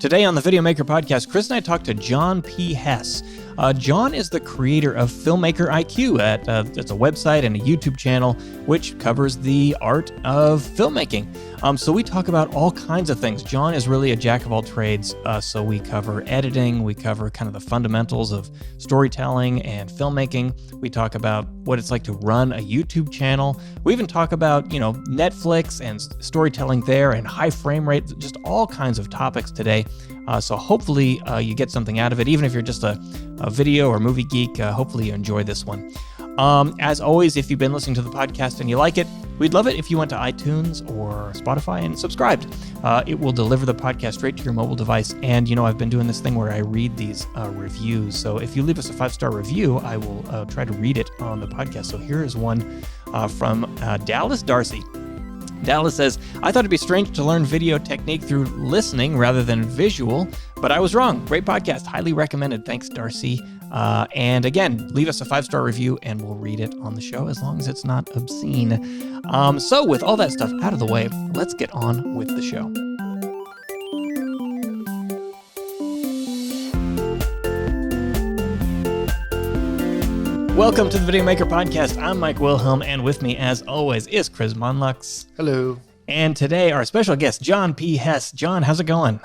Today on the Videomaker podcast, Chris and I talked to John P. Hess. John is the creator of FilmmakerIQ. It's a website and a YouTube channel which covers the art of filmmaking. So we talk about all kinds of things. John is really a jack of all trades. So we cover editing, we cover kind of the fundamentals of storytelling and filmmaking. We talk about what it's like to run a YouTube channel. We even talk about, Netflix and storytelling there and high frame rate, just all kinds of topics today. So hopefully you get something out of it. Even if you're just a video or movie geek, hopefully you enjoy this one. As always, if you've been listening to the podcast and you like it, we'd love it if you went to iTunes or Spotify and subscribed. It will deliver the podcast straight to your mobile device. And, I've been doing this thing where I read these reviews. So if you leave us a 5-star review, I will try to read it on the podcast. So here is one from Dallas Darcy. Dallas says, I thought it'd be strange to learn video technique through listening rather than visual, but I was wrong. Great podcast. Highly recommended. Thanks, Darcy. And again, leave us a 5-star review and we'll read it on the show as long as it's not obscene. So with all that stuff out of the way, let's get on with the show. Welcome to the Videomaker podcast. I'm Mike Wilhelm, and with me, as always, is Chris Monlux. Hello. And today, our special guest, John P. Hess. John, how's it going?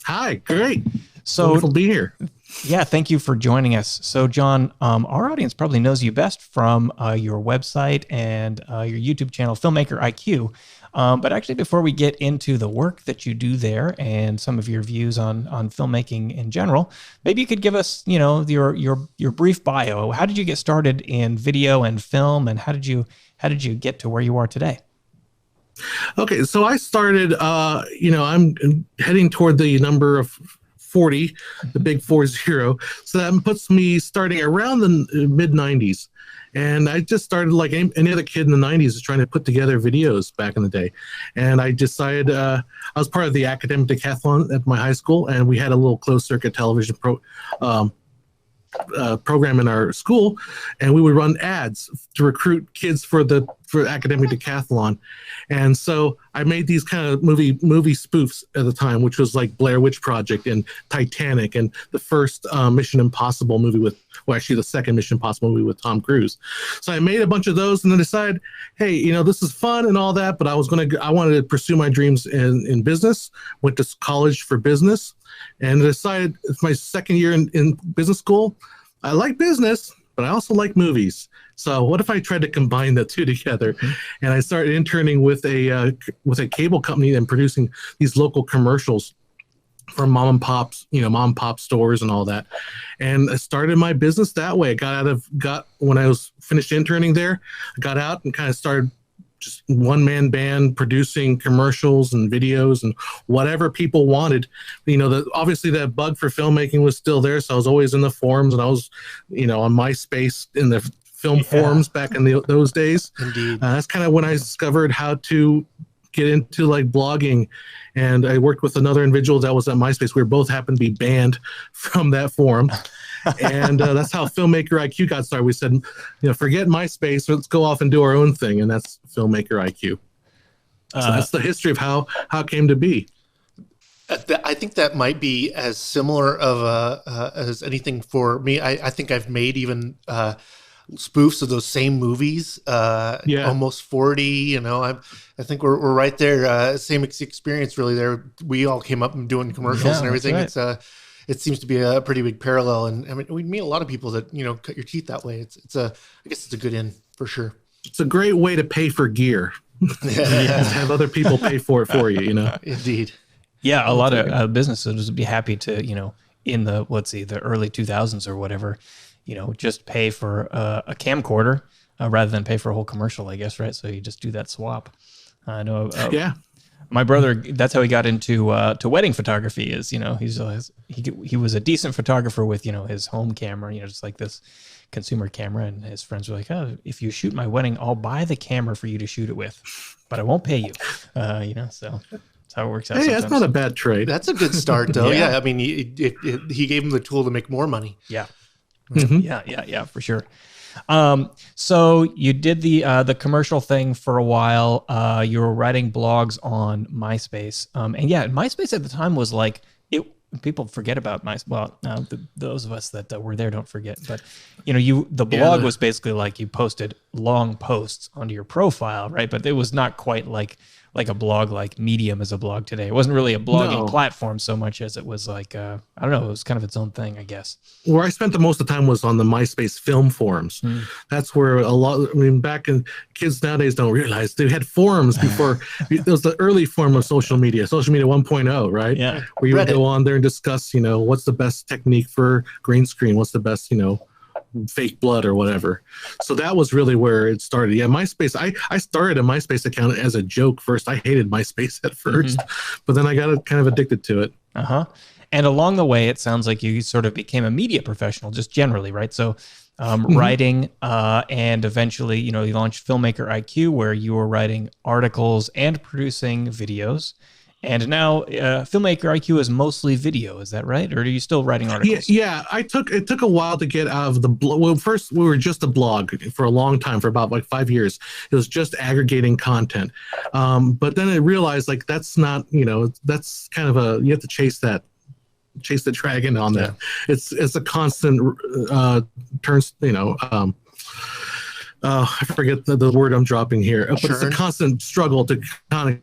Hi, great. So, wonderful to be here. Yeah, thank you for joining us. So, John, our audience probably knows you best from your website and your YouTube channel, FilmmakerIQ. But actually, before we get into the work that you do there and some of your views on filmmaking in general, maybe you could give us, your brief bio. How did you get started in video and film, and how did you get to where you are today? Okay, so I started. I'm heading toward the number of 40, the big 40. So that puts me starting around the mid 90s. And I just started like any other kid in the 90s trying to put together videos back in the day. And I decided I was part of the academic decathlon at my high school, and we had a little closed circuit television program in our school, and we would run ads to recruit kids for academic decathlon. And so I made these kind of movie spoofs at the time, which was like Blair Witch Project and Titanic and the first Mission Impossible movie the second Mission Impossible movie with Tom Cruise. So I made a bunch of those and then decided, hey, this is fun and all that, but I wanted to pursue my dreams in business. Went to college for business and decided my second year in business school, I like business, but I also like movies. So what if I tried to combine the two together? And I started interning with a cable company and producing these local commercials for mom and pop stores and all that. And I started my business that way. When I was finished interning there, I got out and kind of started just one-man band producing commercials and videos and whatever people wanted. Obviously that bug for filmmaking was still there, so I was always in the forums, and I was, on MySpace in the film forums back in those days. Indeed. That's kind of when I discovered how to get into like blogging, and I worked with another individual that was at MySpace. We both happened to be banned from that forum. And that's how FilmmakerIQ got started. We said, forget MySpace, let's go off and do our own thing. And that's FilmmakerIQ. So that's the history of how it came to be. I think that might be as similar as anything for me. I think I've made even spoofs of those same movies. Almost 40. I think we're right there. Same experience really there. We all came up and doing commercials and everything. Right. It seems to be a pretty big parallel, and I mean, we meet a lot of people that cut your teeth that way. I guess it's a good in for sure. It's a great way to pay for gear. Have other people pay for it for you. Indeed. Yeah, a lot of businesses would be happy to in the the early 2000s or whatever, just pay for a camcorder rather than pay for a whole commercial. I guess, right? So you just do that swap. I know. My brother, that's how he got into to wedding photography. Is he was a decent photographer with his home camera, just like this consumer camera, and his friends were like, "Oh, if you shoot my wedding, I'll buy the camera for you to shoot it with, but I won't pay you." So that's how it works out. Hey, sometimes. That's not a bad trade. That's a good start, though. Yeah, I mean, he gave him the tool to make more money. Yeah, yeah, for sure. So you did the commercial thing for a while. You were writing blogs on MySpace. And yeah, MySpace at the time was like, People forget about those of us that were there don't forget. But the blog was basically like you posted long posts onto your profile, right? But it was not quite like a blog, like Medium is a blog today. It wasn't really a blogging platform so much as it was like I don't know, it was kind of its own thing, I guess. Where I spent the most of the time was on the MySpace film forums. That's where back in, kids nowadays don't realize they had forums before. It was the early form of social media 1.0, right? Yeah. Where you would go on there and discuss, what's the best technique for green screen, what's the best, fake blood or whatever. So that was really where it started. Yeah, MySpace. I started a MySpace account as a joke first. I hated MySpace at first, but then I got kind of addicted to it. And along the way, it sounds like you sort of became a media professional, just generally, right? So writing, and eventually, you launched FilmmakerIQ, where you were writing articles and producing videos. And now FilmmakerIQ is mostly video, is that right? Or are you still writing articles? Yeah. It took a while to get out of the blog. Well, first we were just a blog for a long time, for about 5 years. It was just aggregating content. But then I realized that's not, that's kind of you have to chase the dragon on that. It's a constant turns, I forget the word I'm dropping here, but it's a constant struggle to kind of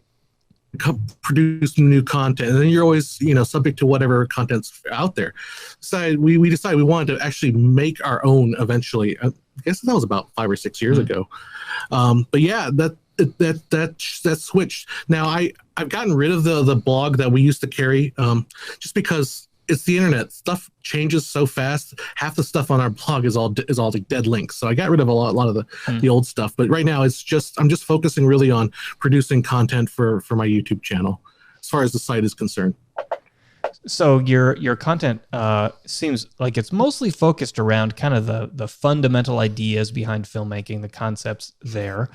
produce new content, and then you're always subject to whatever content's out there. So we decided we wanted to actually make our own eventually. I guess that was about 5 or 6 years ago. But yeah, that switched. Now I've gotten rid of the blog that we used to carry, just because it's the internet. Stuff changes so fast. Half the stuff on our blog is all like dead links. So I got rid of a lot of the old stuff. But right now I'm just focusing really on producing content for my YouTube channel, as far as the site is concerned. So your content seems like it's mostly focused around kind of the fundamental ideas behind filmmaking, the concepts there.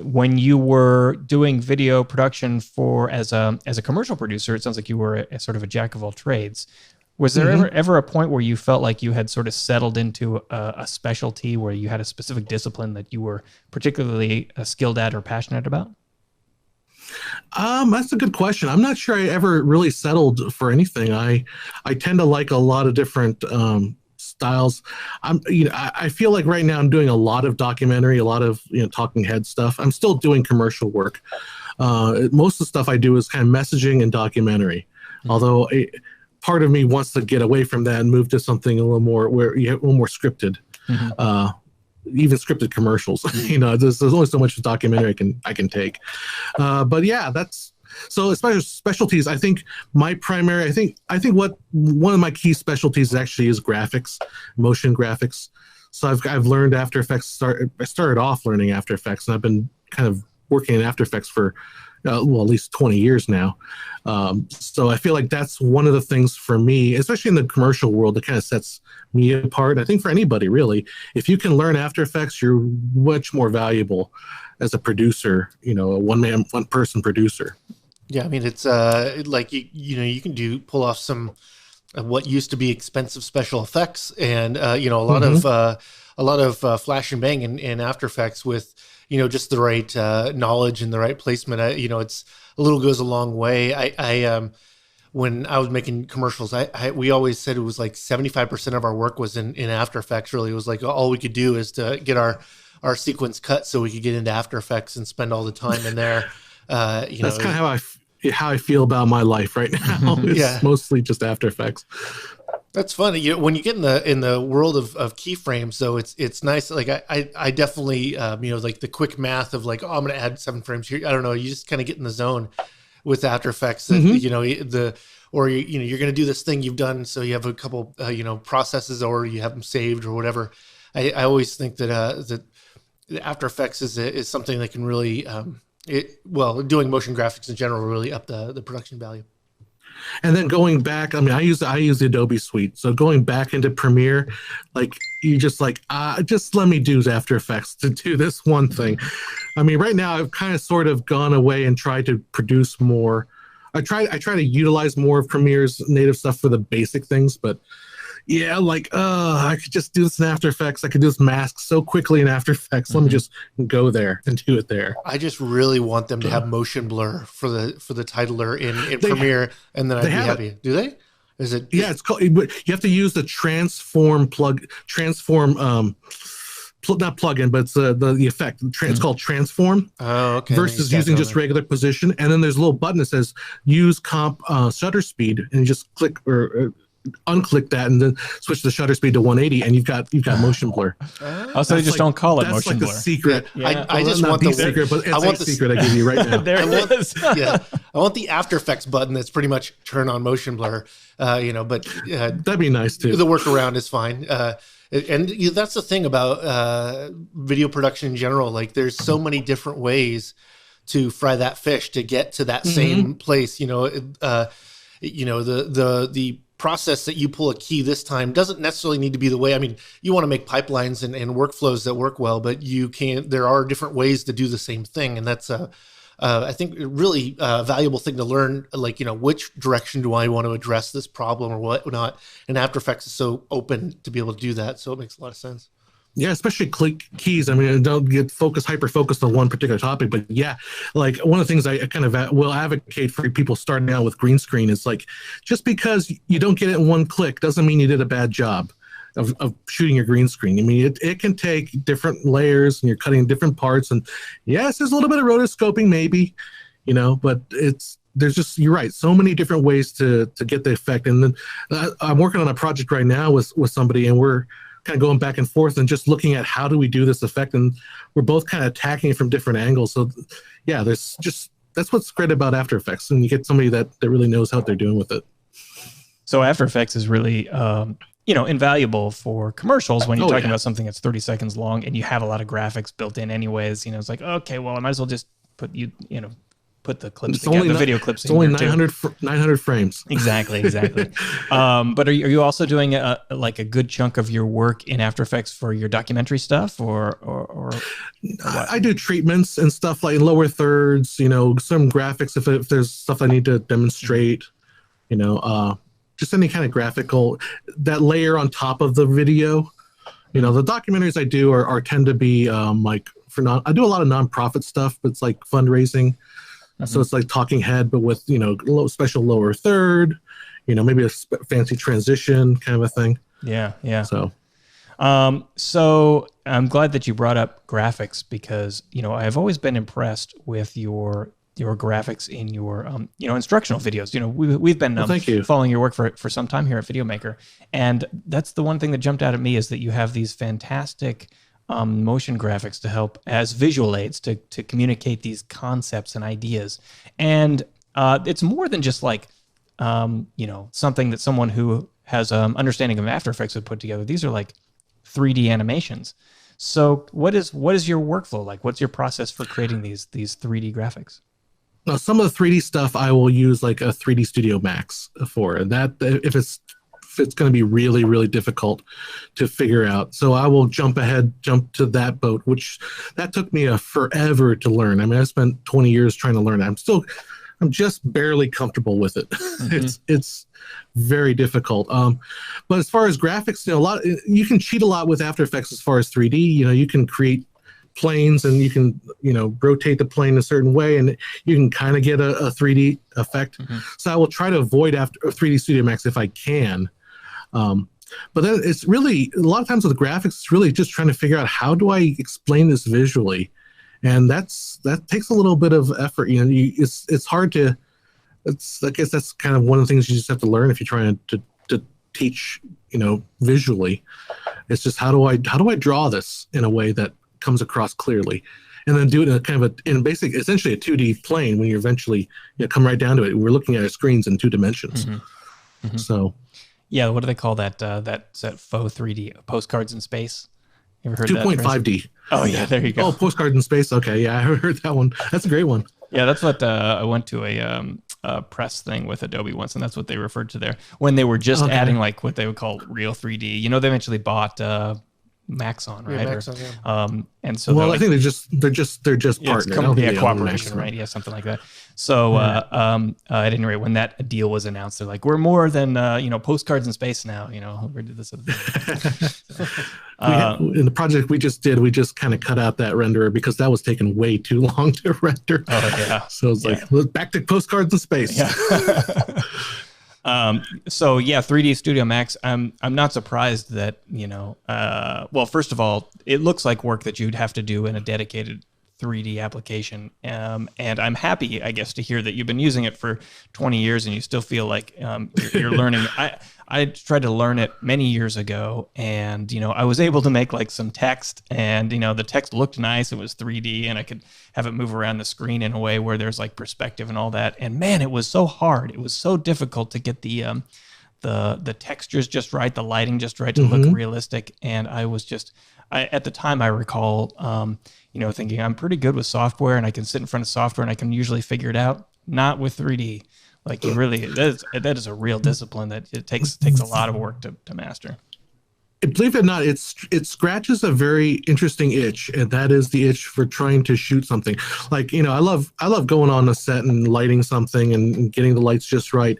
When you were doing video production as a commercial producer, it sounds like you were a sort of a jack of all trades. Was there ever a point where you felt like you had sort of settled into a specialty, where you had a specific discipline that you were particularly skilled at or passionate about? That's a good question. I'm not sure I ever really settled for anything. I tend to like a lot of different styles. I feel like right now I'm doing a lot of documentary, a lot of talking head stuff. I'm still doing commercial work. Most of the stuff I do is kind of messaging and documentary. Although part of me wants to get away from that and move to something a little more where you have a little more scripted. Even scripted commercials. There's only so much documentary I can take. But yeah, that's. So as far as specialties, I think my primary, I think what one of my key specialties actually is graphics, motion graphics. So I've learned After Effects. I started off learning After Effects, and I've been kind of working in After Effects for at least 20 years now. So I feel like that's one of the things for me, especially in the commercial world, that kind of sets me apart. I think for anybody really, if you can learn After Effects, you're much more valuable as a producer. A one person producer. Yeah, I mean, it's like you can pull off some what used to be expensive special effects, and a lot of flash and bang in After Effects with just the right knowledge and the right placement. It's a little goes a long way. I when I was making commercials, we always said it was like 75% of our work was in After Effects. Really, it was like all we could do is to get our sequence cut so we could get into After Effects and spend all the time in there. That's kind of how I feel about my life right now. It's mostly just After Effects. That's funny. When you get in the world of keyframes, though, it's nice. Like I definitely like the quick math of like, I'm going to add 7 frames here. I don't know. You just kind of get in the zone with After Effects. That, you're going to do this thing you've done, so you have a couple processes, or you have them saved or whatever. I always think that that After Effects is something that can really doing motion graphics in general really up the production value. And then going back, I mean, I use the Adobe Suite. So going back into Premiere, like you just let me do After Effects to do this one thing. I mean, right now I've kind of sort of gone away and tried to produce more. I try to utilize more of Premiere's native stuff for the basic things, but yeah, like, I could just do this in After Effects. I could do this mask so quickly in After Effects. Let me just go there and do it there. I just really want them to have motion blur for the titler in Premiere, and then I'd be happy. Do they? Is it? Yeah, it's called. You have to use the transform not plugin, but it's the effect. It's called transform. Oh, okay. Versus using just regular position, and then there's a little button that says use comp shutter speed, and you just click or unclick that, and then switch the shutter speed to 180, and you've got motion blur. Also, they just don't call it motion blur. That's like the secret. Yeah. I just want the secret, but it's the secret I give you right now. I want the After Effects button that's pretty much turn on motion blur. But that'd be nice too. The workaround is fine. And that's the thing about video production in general. Like, there's so many different ways to fry that fish to get to that same place. The process that you pull a key this time doesn't necessarily need to be the way. I mean, you want to make pipelines and workflows that work well, but there are different ways to do the same thing, and that's I think a really valuable thing to learn, like, which direction do I want to address this problem or whatnot. And After Effects is so open to be able to do that. So it makes a lot of sense. Yeah, especially click keys. I mean, don't get hyper-focused on one particular topic. But yeah, like one of the things I kind of will advocate for people starting out with green screen is like, just because you don't get it in one click doesn't mean you did a bad job of shooting your green screen. I mean, it can take different layers, and you're cutting different parts. And yes, there's a little bit of rotoscoping maybe, but you're right, so many different ways to get the effect. And then I'm working on a project right now with somebody, and we're kind of going back and forth and just looking at how do we do this effect. And we're both kind of attacking it from different angles. So yeah, that's what's great about After Effects. And you get somebody that really knows what they're doing with it. So After Effects is really, invaluable for commercials when you're talking about something that's 30 seconds long and you have a lot of graphics built in anyways. It's like, okay, well, I might as well just put the clips together, the video clips. It's only 900 frames. Exactly. But are you also doing a good chunk of your work in After Effects for your documentary stuff, or I do treatments and stuff like lower thirds, some graphics if there's stuff I need to demonstrate, just any kind of graphical that layer on top of the video. The documentaries I do tend to be I do a lot of nonprofit stuff, but it's like fundraising. So it's like talking head, but with, special lower third, maybe a fancy transition kind of a thing. Yeah. So I'm glad that you brought up graphics because, I've always been impressed with your graphics in your, instructional videos. We've been following your work for some time here at Videomaker. And that's the one thing that jumped out at me is that you have these fantastic motion graphics to help as visual aids to communicate these concepts and ideas. And it's more than just like, something that someone who has understanding of After Effects would put together. These are like 3D animations. So what is your workflow like? What's your process for creating these 3D graphics? Now, some of the 3D stuff I will use like a 3D Studio Max for, and that if it's going to be really, really difficult to figure out. So I will jump to that boat, which that took me forever to learn. I mean, I spent 20 years trying to learn. I'm just barely comfortable with it. It's very difficult. But as far as graphics, you can cheat a lot with After Effects as far as 3D. You can create planes and you can, rotate the plane a certain way and you can kind of get a 3D effect. So I will try to avoid 3D Studio Max if I can. But then it's really, a lot of times with the graphics, it's really just trying to figure out how do I explain this visually? And that takes a little bit of effort. It's hard to, I guess that's kind of one of the things you just have to learn if you're trying to teach, visually. It's just, how do I draw this in a way that comes across clearly? And then do it in a kind of essentially a 2D plane when you eventually come right down to it. We're looking at our screens in 2 dimensions. So. Yeah, what do they call that? That's that faux 3D postcards in space. You ever heard 2.5D. Oh yeah, there you go. Oh, postcards in space. Okay, yeah, I heard that one. That's a great one. Yeah, that's what I went to a press thing with Adobe once, and that's what they referred to there when they were just adding like what they would call real 3D. They eventually bought Maxon, right? Yeah, Maxon, And so I think they're just partners. Cooperation, right? Yeah, something like that. So at any rate, when that deal was announced, they're like, we're more than postcards in space now. We did this. In the project we just did, we just kind of cut out that renderer because that was taking way too long to render. Oh yeah. So it's like back to postcards in space. Yeah. 3D Studio Max. I'm not surprised that first of all, it looks like work that you'd have to do in a dedicated 3D application, and I'm happy, I guess, to hear that you've been using it for 20 years and you still feel like you're learning. I tried to learn it many years ago, and I was able to make like some text, and the text looked nice. It was 3D, and I could have it move around the screen in a way where there's like perspective and all that. And man, it was so hard. It was so difficult to get the textures just right, the lighting just right to look realistic. And I was at the time, I recall thinking I'm pretty good with software and I can sit in front of software and I can usually figure it out. Not with 3D. Like that is a real discipline that it takes a lot of work to master. Believe it or not, it scratches a very interesting itch, and that is the itch for trying to shoot something. Like, I love going on a set and lighting something and getting the lights just right.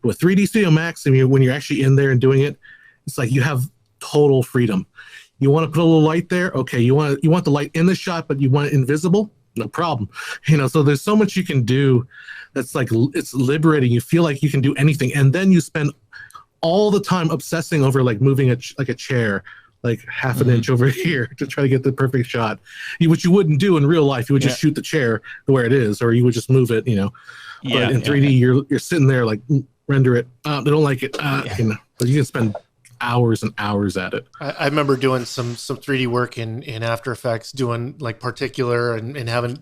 With 3D Studio Max, when you're actually in there and doing it, it's like you have total freedom. You want to put a little light there? Okay. You want the light in the shot, but you want it invisible? No problem. So there's so much you can do that's like, it's liberating. You feel like you can do anything. And then you spend all the time obsessing over like moving a chair, like half an inch over here to try to get the perfect shot, which you wouldn't do in real life. You would just shoot the chair where it is, or you would just move it, but in 3D, you're sitting there like, render it. They don't like it. But you can spend hours and hours at it. I remember doing some 3D work in After Effects, doing like particular and having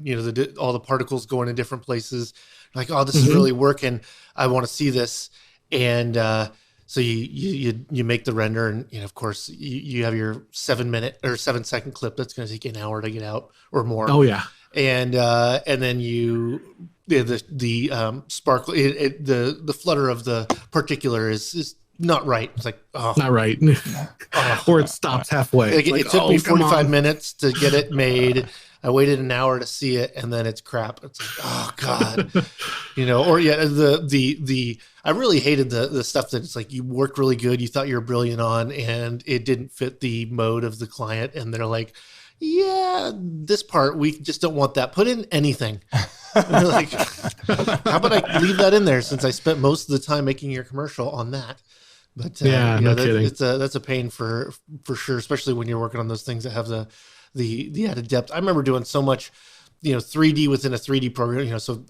all the particles going in different places. Like, oh, this is really working. I want to see this, and so you make the render, and of course you have your 7-minute or 7-second clip that's going to take an hour to get out or more. Oh yeah, and then the sparkle, the flutter of the particular is not right. It's like, oh, not right. Or it stops halfway. It took me 45 minutes to get it made. I waited an hour to see it, and then it's crap. It's like, oh God, I really hated the stuff that it's like you worked really good, you thought you were brilliant on, and it didn't fit the mode of the client, and they're like, yeah, this part we just don't want that. Put in anything. And they're like, how about I leave that in there since I spent most of the time making your commercial on that. But no kidding. That's a pain for sure, especially when you're working on those things that have the added depth. I remember doing so much, 3D within a 3D program, so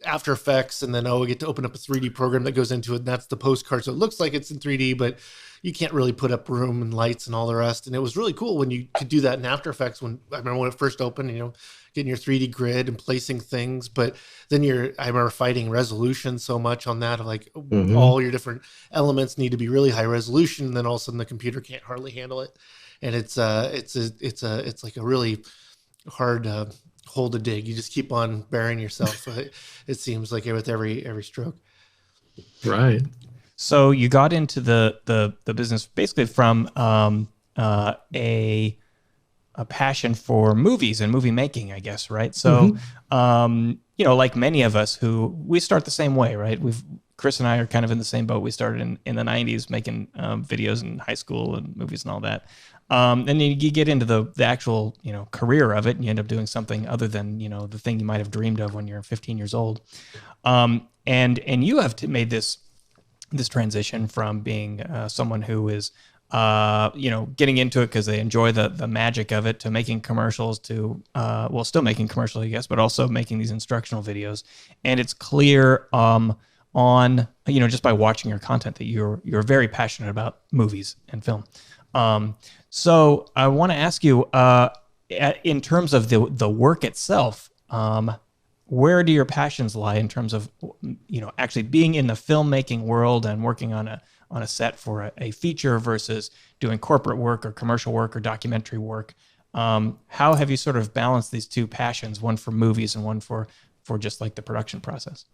After Effects, and then we get to open up a 3D program that goes into it, and that's the postcard. So it looks like it's in 3D, but you can't really put up room and lights and all the rest. And it was really cool when you could do that in After Effects. I remember when it first opened, getting your 3D grid and placing things, but then I remember fighting resolution so much on that, like all your different elements need to be really high resolution, and then all of a sudden the computer can't hardly handle it, and it's like a really hard hole to dig. You just keep on burying yourself. It seems like with every stroke. Right. So you got into the business basically from a passion for movies and movie making, I guess, right? So, like many of us we start the same way, right? Chris and I are kind of in the same boat. We started in the 90s making videos in high school and movies and all that. And then you get into the actual, career of it, and you end up doing something other than, the thing you might have dreamed of when you're 15 years old. And you have made this transition from being someone who is getting into it because they enjoy the magic of it, to making commercials, to still making commercials, I guess, but also making these instructional videos. And it's clear on just by watching your content that you're very passionate about movies and film. So I want to ask you, in terms of the work itself, where do your passions lie in terms of actually being in the filmmaking world and working on a set for a feature versus doing corporate work or commercial work or documentary work? How have you sort of balanced these two passions, one for movies and one for just like the production process?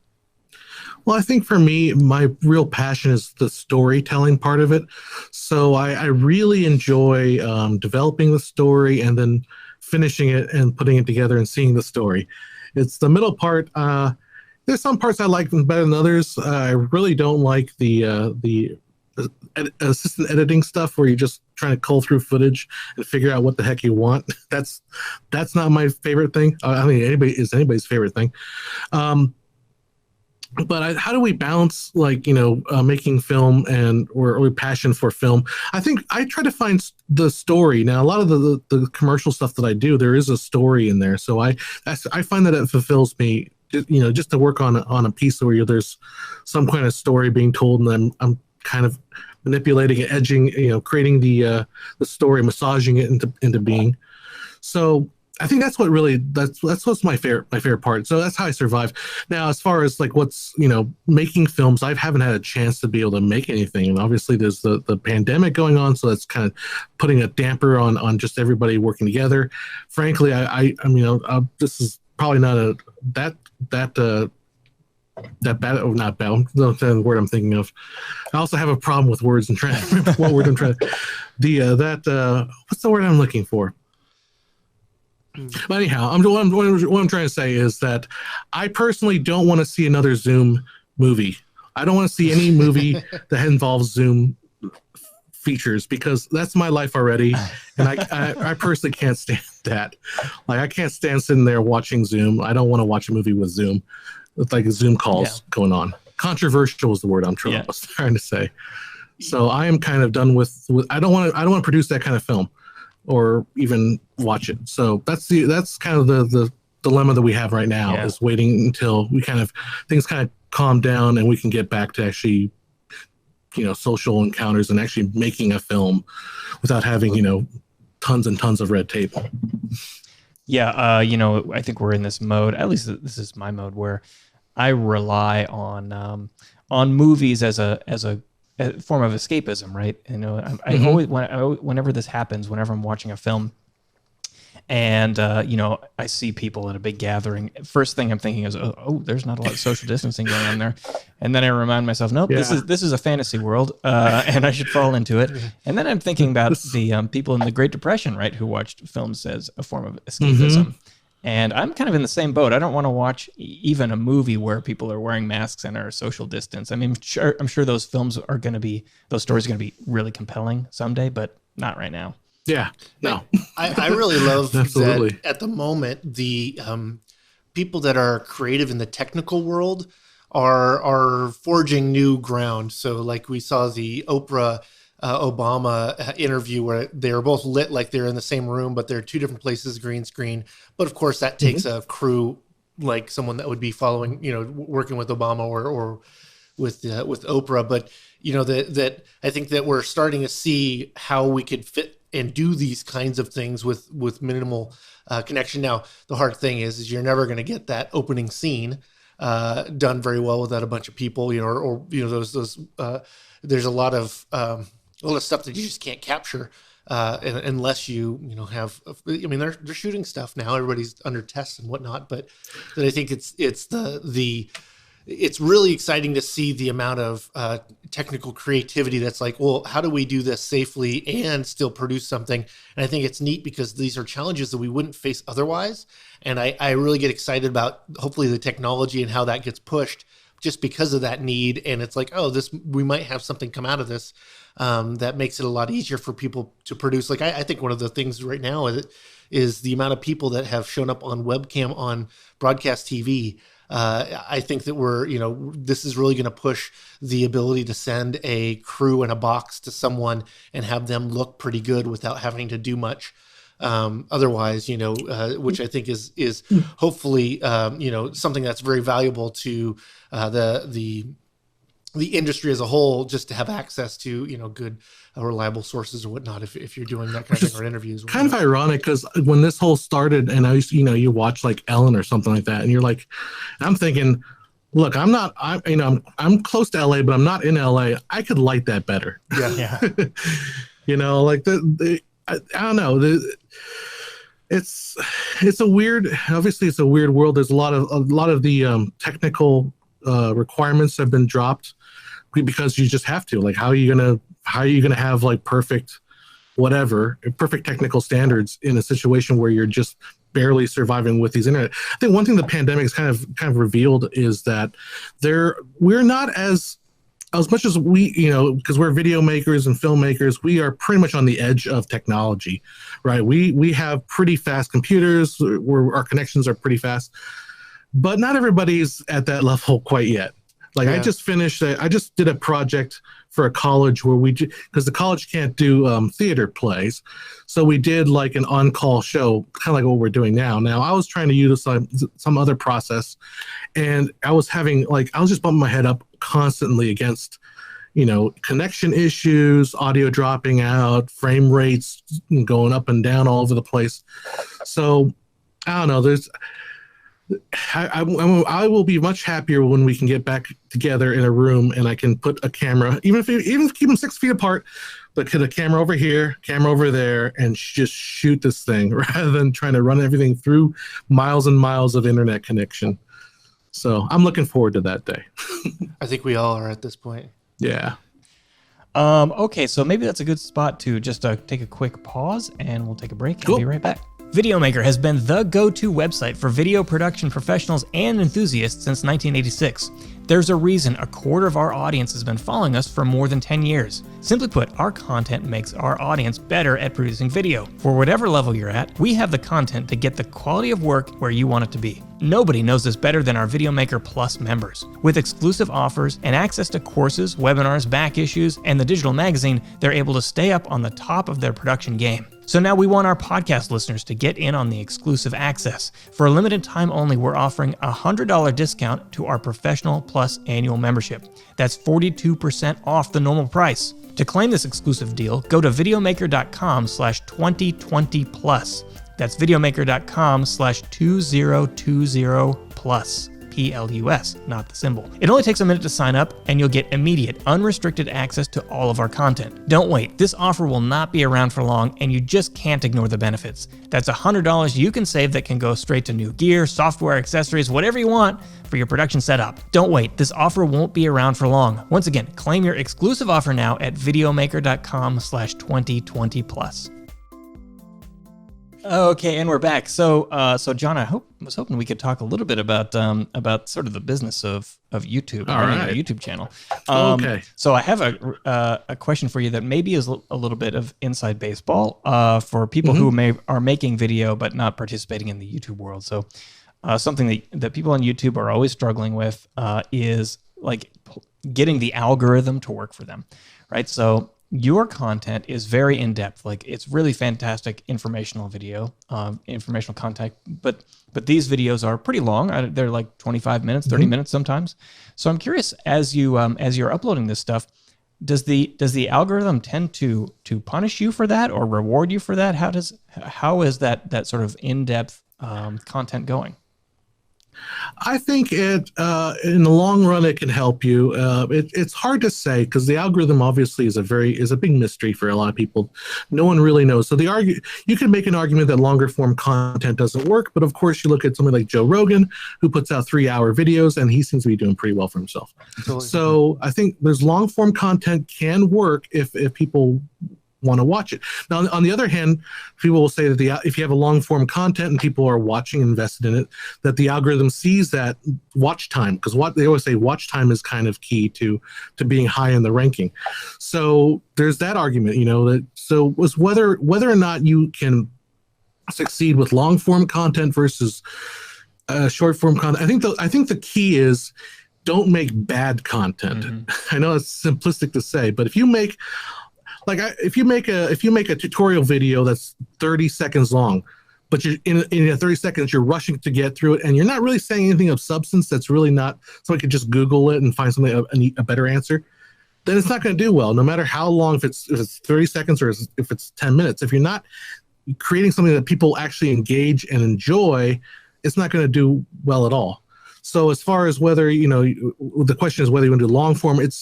Well, I think for me, my real passion is the storytelling part of it. So I really enjoy developing the story and then finishing it and putting it together and seeing the story. It's the middle part. There's some parts I like better than others. I really don't like the assistant editing stuff where you're just trying to cull through footage and figure out what the heck you want. That's not my favorite thing. I mean, anybody's favorite thing. But how do we balance, like, making film and or passion for film? I think I try to find the story. Now, a lot of the commercial stuff that I do, there is a story in there. So I find that it fulfills me, just to work on a piece where there's some kind of story being told, and I'm kind of manipulating and edging, creating the story, massaging it into being. So I think that's what's my favorite part. So that's how I survive. Now, as far as like what's making films, I haven't had a chance to be able to make anything, and obviously there's the pandemic going on, so that's kind of putting a damper on just everybody working together. Frankly, I mean, this is probably not that bad. Oh, not bad. That's the word I'm thinking of. I also have a problem with words and trying to remember what word I'm trying to. What's the word I'm looking for? But anyhow, what I'm trying to say is that I personally don't want to see another Zoom movie. I don't want to see any movie that involves Zoom features, because that's my life already, and I personally can't stand that. Like, I can't stand sitting there watching Zoom. I don't want to watch a movie with Zoom, with like Zoom calls going on. Controversial is the word I'm trying to say. So I am kind of done with I don't want to produce that kind of film or even watch it. So that's kind of the dilemma that we have right now, is waiting until things kind of calm down and we can get back to actually, social encounters and actually making a film without having, tons and tons of red tape. Yeah. I think we're in this mode, at least this is my mode, where I rely on movies as a form of escapism, right? I always, whenever this happens, whenever I'm watching a film and I see people at a big gathering, first thing I'm thinking is, oh, there's not a lot of social distancing going on there, and then I remind myself, nope, this is a fantasy world, and I should fall into it. And then I'm thinking about the people in the Great Depression, right, who watched films as a form of escapism. And I'm kind of in the same boat. I don't want to watch even a movie where people are wearing masks and are social distance. I mean, I'm sure those stories are going to be really compelling someday, but not right now. Yeah, no. I really love that at the moment, the people that are creative in the technical world are forging new ground. So like we saw the Oprah Obama interview where they were both lit like they're in the same room, but they're two different places, green screen. But of course that takes a crew, like someone that would be following, working with Obama or with Oprah. But that I think that we're starting to see how we could fit and do these kinds of things with minimal connection. Now, the hard thing is you're never going to get that opening scene done very well without a bunch of people, those there's a lot of stuff that you just can't capture unless you have. I mean, they're shooting stuff now. Everybody's under tests and whatnot, but I think it's really exciting to see the amount of technical creativity that's like, well, how do we do this safely and still produce something? And I think it's neat because these are challenges that we wouldn't face otherwise. And I really get excited about hopefully the technology and how that gets pushed just because of that need. And it's like, we might have something come out of this that makes it a lot easier for people to produce. Like, I think one of the things right now is the amount of people that have shown up on webcam on broadcast TV. I think that this is really going to push the ability to send a crew in a box to someone and have them look pretty good without having to do much. Otherwise, which I think is hopefully, something that's very valuable to the industry as a whole, just to have access to, good, reliable sources or whatnot, if you're doing that kind of thing, or interviews. Kind of ironic, because when this whole started, and I used, you watch like Ellen or something like that, and you're like, I'm thinking, look, I'm close to LA, but I'm not in LA. I could light that better. Yeah. Like I don't know. It's a weird, obviously it's a weird world. There's a lot of the technical requirements have been dropped because you just have to. Like, how are you gonna have like perfect technical standards in a situation where you're just barely surviving with these internet? I think one thing the pandemic has kind of revealed is that we're not as much as we, because we're video makers and filmmakers, we are pretty much on the edge of technology, right? We have pretty fast computers where our connections are pretty fast, but not everybody's at that level quite yet. Like, yeah. I just did a project for a college where because the college can't do theater plays. So we did like an on-call show, kind of like what we're doing now. Now, I was trying to use some other process, and I was just bumping my head up constantly against, connection issues, audio dropping out, frame rates going up and down all over the place. So I don't know, I will be much happier when we can get back together in a room and I can put a camera, even if keep them 6 feet apart, but put a camera over here, camera over there, and just shoot this thing rather than trying to run everything through miles and miles of internet connection. So I'm looking forward to that day. I think we all are at this point. Yeah. Okay, so maybe that's a good spot to just take a quick pause, and we'll take a break and be right back. Videomaker has been the go-to website for video production professionals and enthusiasts since 1986. There's a reason a quarter of our audience has been following us for more than 10 years. Simply put, our content makes our audience better at producing video. For whatever level you're at, we have the content to get the quality of work where you want it to be. Nobody knows this better than our Videomaker Plus members. With exclusive offers and access to courses, webinars, back issues, and the digital magazine, they're able to stay up on the top of their production game. So now we want our podcast listeners to get in on the exclusive access. For a limited time only, we're offering a $100 discount to our Professional Plus annual membership. That's 42% off the normal price. To claim this exclusive deal, go to videomaker.com/2020plus. That's videomaker.com/2020plus. PLUS, not the symbol. It only takes a minute to sign up, and you'll get immediate, unrestricted access to all of our content. Don't wait. This offer will not be around for long, and you just can't ignore the benefits. That's $100 you can save that can go straight to new gear, software, accessories, whatever you want for your production setup. Don't wait. This offer won't be around for long. Once again, claim your exclusive offer now at videomaker.com/2020plus. Okay, and we're back. So John, I was hoping we could talk a little bit about sort of the business of YouTube, running a YouTube channel. Okay. So I have a question for you that maybe is a little bit of inside baseball for people who are making video but not participating in the YouTube world. So something that people on YouTube are always struggling with is like getting the algorithm to work for them, right? So your content is very in-depth. Like, it's really fantastic informational video, informational content, but these videos are pretty long. They're like 25 minutes, 30 minutes sometimes. So I'm curious, as you're uploading this stuff, does the algorithm tend to punish you for that or reward you for that? How is that sort of in-depth content going? I think in the long run, it can help you. It's hard to say because the algorithm obviously is a big mystery for a lot of people. No one really knows. So you can make an argument that longer form content doesn't work, but of course you look at somebody like Joe Rogan, who puts out 3-hour videos, and he seems to be doing pretty well for himself. Totally. So I think there's long form content can work if people want to watch it. Now, on the other hand, people will say that if you have a long form content and people are watching, invested in it, that the algorithm sees that watch time, because what they always say, watch time is kind of key to being high in the ranking. So there's that argument, so was whether or not you can succeed with long form content versus short form content. I think the key is don't make bad content. I know it's simplistic to say, but if you make if you make a tutorial video that's 30 seconds long, but you're in 30 seconds you're rushing to get through it, and you're not really saying anything of substance, that's really not, somebody could just Google it and find something a better answer, then it's not going to do well, no matter how long, if it's 30 seconds or if it's 10 minutes. If you're not creating something that people actually engage and enjoy, it's not going to do well at all. So as far as whether, the question is whether you want to do long form, it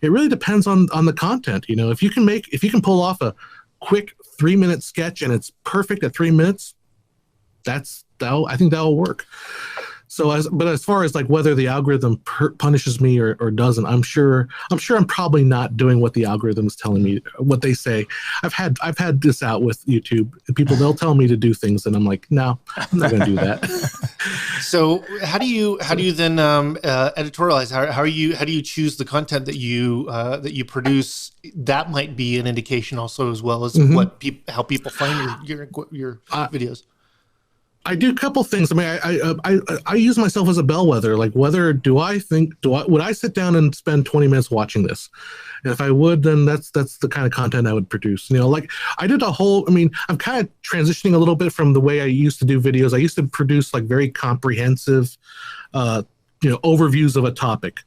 really depends on the content. If you can pull off a quick 3-minute sketch and it's perfect at 3 minutes, I think that'll work. But as far as like whether the algorithm punishes me or doesn't, I'm sure I'm probably not doing what the algorithm is telling me, what they say. I've had this out with YouTube, and they'll tell me to do things, and I'm like, no, I'm not going to do that. So how do you then editorialize? How do you choose the content that you produce? That might be an indication also, as well as how people find your videos. I do a couple things. I mean, I use myself as a bellwether. Like, would I sit down and spend 20 minutes watching this? And if I would, then that's the kind of content I would produce. Like I did I'm kind of transitioning a little bit from the way I used to do videos. I used to produce like very comprehensive, overviews of a topic.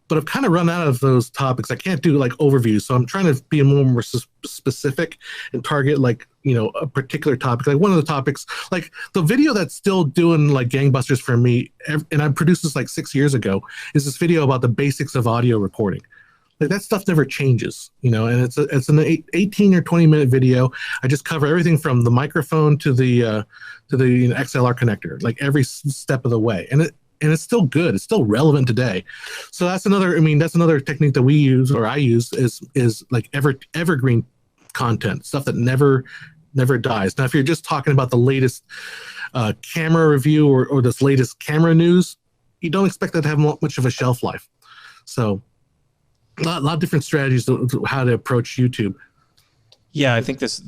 But I've kind of run out of those topics. I can't do like overviews. So I'm trying to be more specific and target like, a particular topic. Like one of the topics, like the video that's still doing like gangbusters for me, and I produced this like 6 years ago, is this video about the basics of audio recording. Like that stuff never changes, and it's an 18 or 20 minute video. I just cover everything from the microphone to the XLR connector, like every step of the way. And it's still good. It's still relevant today. So that's another technique that we use, or I use, is like evergreen content, stuff that never dies. Now, if you're just talking about the latest camera review or this latest camera news, you don't expect that to have much of a shelf life. So a lot of different strategies to how to approach YouTube. Yeah, I think this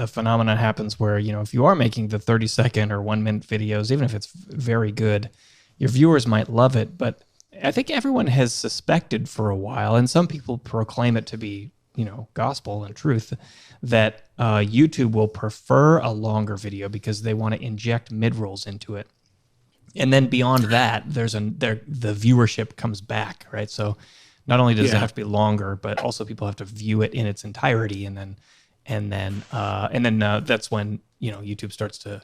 phenomenon happens where, if you are making the 30-second or 1 minute videos, even if it's very good, your viewers might love it, but I think everyone has suspected for a while, and some people proclaim it to be, gospel and truth, that YouTube will prefer a longer video because they want to inject mid-rolls into it. And then beyond that, the viewership comes back, right? So not only does it have to be longer, but also people have to view it in its entirety, and then that's when YouTube starts to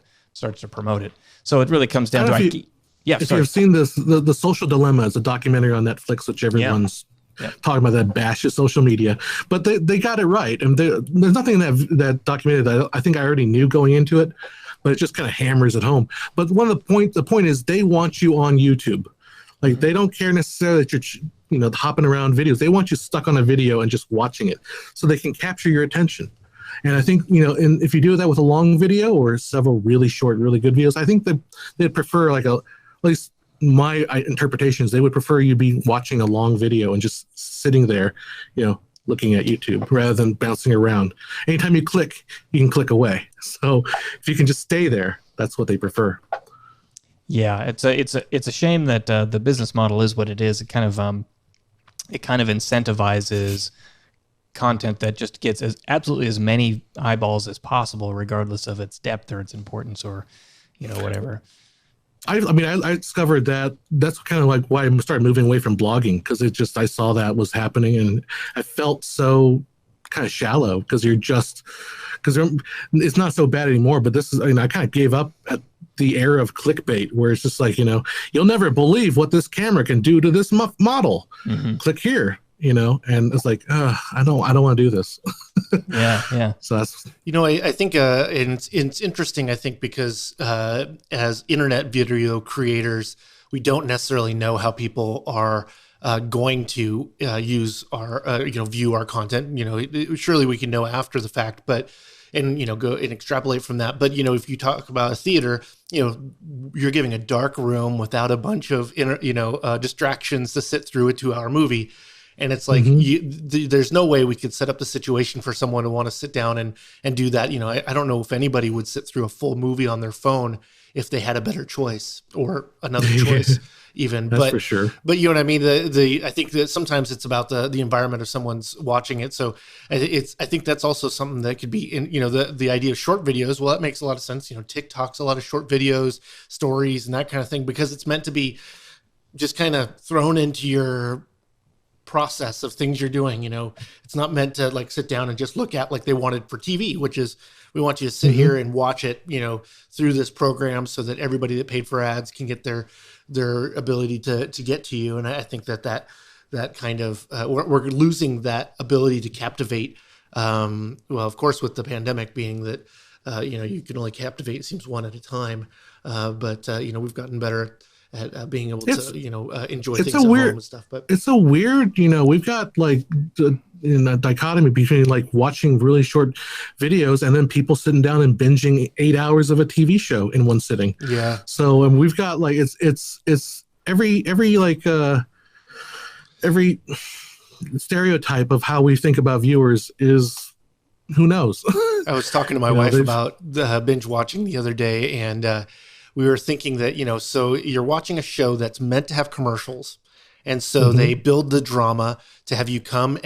promote it. So it really comes down to if you've seen this, the Social Dilemma is a documentary on Netflix, which everyone's talking about, that bashes social media, but they got it right. And there's nothing in that documentary that I think I already knew going into it, but it just kind of hammers it home. But the point is they want you on YouTube. Like they don't care necessarily that you're hopping around videos. They want you stuck on a video and just watching it so they can capture your attention. And I think, if you do that with a long video or several really short, really good videos, I think that they'd prefer at least my interpretation is they would prefer you be watching a long video and just sitting there, looking at YouTube rather than bouncing around. Anytime you click, you can click away. So if you can just stay there, that's what they prefer. Yeah, it's a shame that the business model is what it is. It kind of incentivizes content that just gets absolutely as many eyeballs as possible, regardless of its depth or its importance or whatever. I discovered that's kind of like why I started moving away from blogging, because I saw that was happening, and I felt so kind of shallow because it's not so bad anymore. But this is, I kind of gave up at the era of clickbait, where it's just like, you'll never believe what this camera can do to this model. Mm-hmm. Click here. And it's like, I don't want to do this. Yeah. So that's, I think it's interesting, I think, because as internet video creators, we don't necessarily know how people are going to use our, view our content. Surely we can know after the fact, but go and extrapolate from that. But, if you talk about a theater, you're giving a dark room without a bunch of, distractions to sit through a 2-hour movie. And it's like, there's no way we could set up the situation for someone to want to sit down and do that. I don't know if anybody would sit through a full movie on their phone if they had a better choice or another choice even. That's for sure. But you know what I mean? I think that sometimes it's about the environment of someone's watching it. So I think that's also something that could be in, the idea of short videos. Well, that makes a lot of sense. TikTok's a lot of short videos, stories, and that kind of thing, because it's meant to be just kind of thrown into your process of things you're doing. It's not meant to like sit down and just look at like they wanted for TV, which is we want you to sit here and watch it, through this program so that everybody that paid for ads can get their ability to get to you. And I think that kind of, we're losing that ability to captivate. Well, of course, with the pandemic being that, you can only captivate, it seems, one at a time. But we've gotten better at being able to enjoy it's things a at weird home and stuff. But it's a weird, we've got like in a dichotomy between like watching really short videos and then people sitting down and binging 8 hours of a TV show in one sitting. Yeah. So we've got like it's every stereotype of how we think about viewers is, who knows. I was talking to my wife about the binge watching the other day, and we were thinking that, so you're watching a show that's meant to have commercials. And so they build the drama to have you come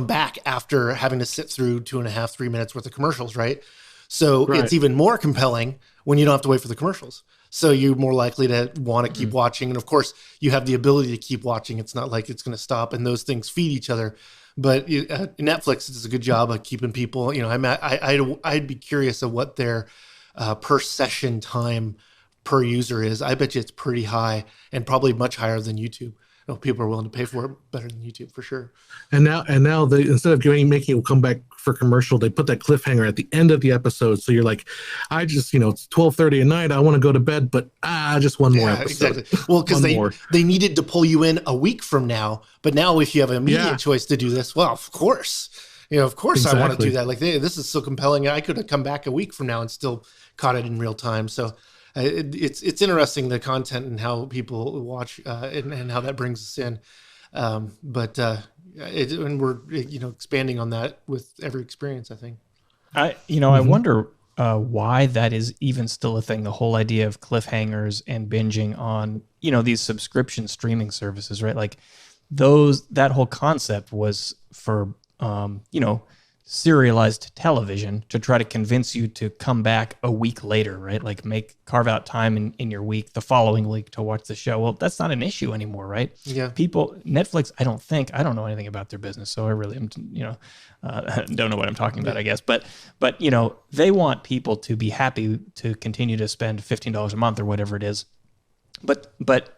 back after having to sit through 2.5, 3 minutes worth of commercials, right? So it's even more compelling when you don't have to wait for the commercials. So you're more likely to want to keep watching. And of course, you have the ability to keep watching. It's not like it's going to stop, and those things feed each other. But Netflix does a good job of keeping people, I'd be curious of what their per session time per user is. I bet you it's pretty high, and probably much higher than YouTube. People are willing to pay for it better than YouTube for sure. And now they, instead of making it come back for commercial, they put that cliffhanger at the end of the episode. So you're like, I just, it's 12:30 at night. I want to go to bed, but just one more episode. Exactly. Well, because they needed to pull you in a week from now, but now if you have an immediate choice to do this, well, of course, I want to do that. Like, this is so compelling. I could have come back a week from now and still caught it in real time. So it's interesting, the content and how people watch and how that brings us in. And we're expanding on that with every experience, I think. I wonder why that is even still a thing. The whole idea of cliffhangers and binging on these subscription streaming services, right? Like that whole concept was for serialized television to try to convince you to come back a week later, right? Like carve out time in your week, the following week, to watch the show. Well, that's not an issue anymore, right? Yeah. Netflix, I don't know anything about their business, so I really am, don't know what I'm talking about, I guess. But they want people to be happy to continue to spend $15 a month or whatever it is. But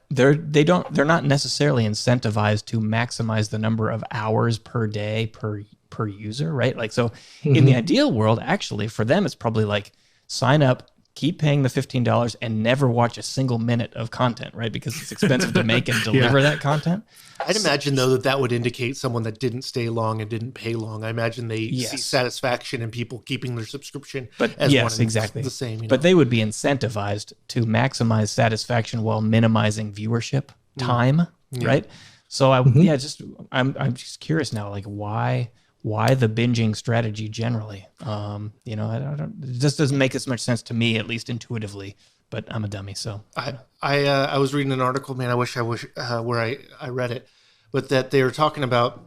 they're not necessarily incentivized to maximize the number of hours per day per user, right? Like, so in the ideal world, actually, for them, it's probably like sign up, keep paying the $15 and never watch a single minute of content, right? Because it's expensive to make and deliver that content. I'd imagine, though, that would indicate someone that didn't stay long and didn't pay long. I imagine they see satisfaction in people keeping their subscription. But exactly the same. But they would be incentivized to maximize satisfaction while minimizing viewership time, right? So I'm just curious now, like why the binging strategy generally? It just doesn't make as much sense to me, at least intuitively. But I'm a dummy, so I was reading an article, man. I wish where I read it, but that they were talking about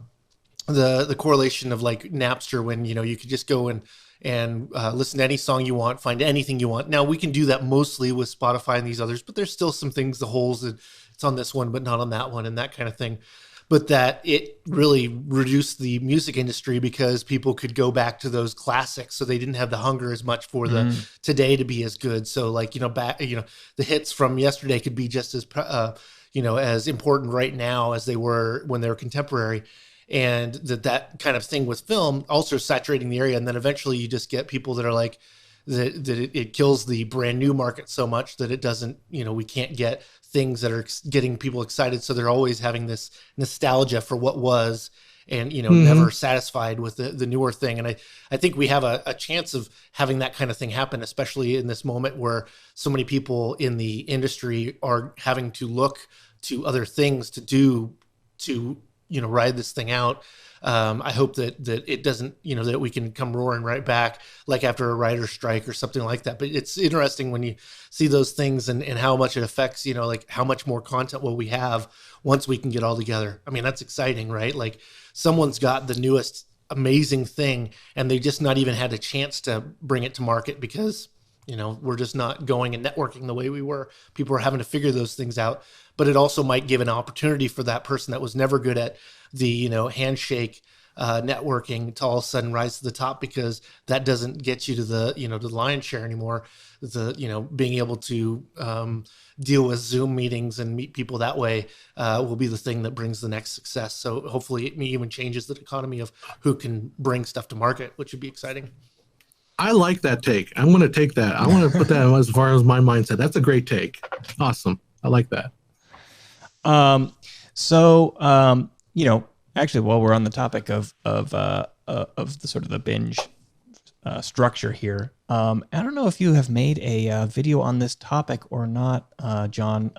the correlation of like Napster, when you could just go and listen to any song you want, find anything you want. Now we can do that mostly with Spotify and these others, but there's still some things, the holes that it's on this one but not on that one, and that kind of thing. But that it really reduced the music industry because people could go back to those classics, so they didn't have the hunger as much for the today to be as good. So like the hits from yesterday could be just as as important right now as they were when they were contemporary, and that kind of thing with film also saturating the area, and then eventually you just get people that are like that it kills the brand new market so much that it doesn't, we can't get things that are getting people excited. So they're always having this nostalgia for what was, and, never satisfied with the newer thing. And I think we have a chance of having that kind of thing happen, especially in this moment where so many people in the industry are having to look to other things to do to, ride this thing out. I hope that it doesn't, that we can come roaring right back, like after a writer's strike or something like that. But it's interesting when you see those things and how much it affects, like how much more content will we have once we can get all together. I mean, that's exciting, right? Like someone's got the newest amazing thing and they just not even had a chance to bring it to market because, we're just not going and networking the way we were. People are having to figure those things out, but it also might give an opportunity for that person that was never good at the, handshake networking to all of a sudden rise to the top, because that doesn't get you to the, the lion's share anymore. The, being able to deal with Zoom meetings and meet people that way will be the thing that brings the next success. So hopefully it even changes the economy of who can bring stuff to market, which would be exciting. I like that take. I'm going to take that. I want to put that as far as my mindset. That's a great take. Awesome. I like that. Actually, while we're on the topic of the sort of the binge structure here, I don't know if you have made a video on this topic or not, John.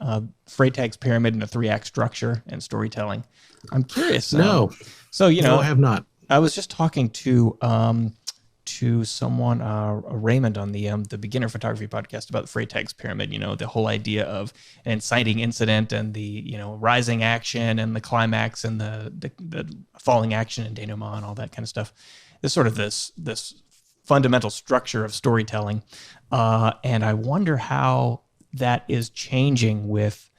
Freytag's pyramid and a 3-act structure and storytelling. I'm curious. No. No, I have not. I was just talking to someone, Raymond, on the Beginner Photography podcast about Freytag's pyramid. The whole idea of an inciting incident and the rising action and the climax and the falling action and denouement and all that kind of stuff. There's sort of this fundamental structure of storytelling, and I wonder how that is changing with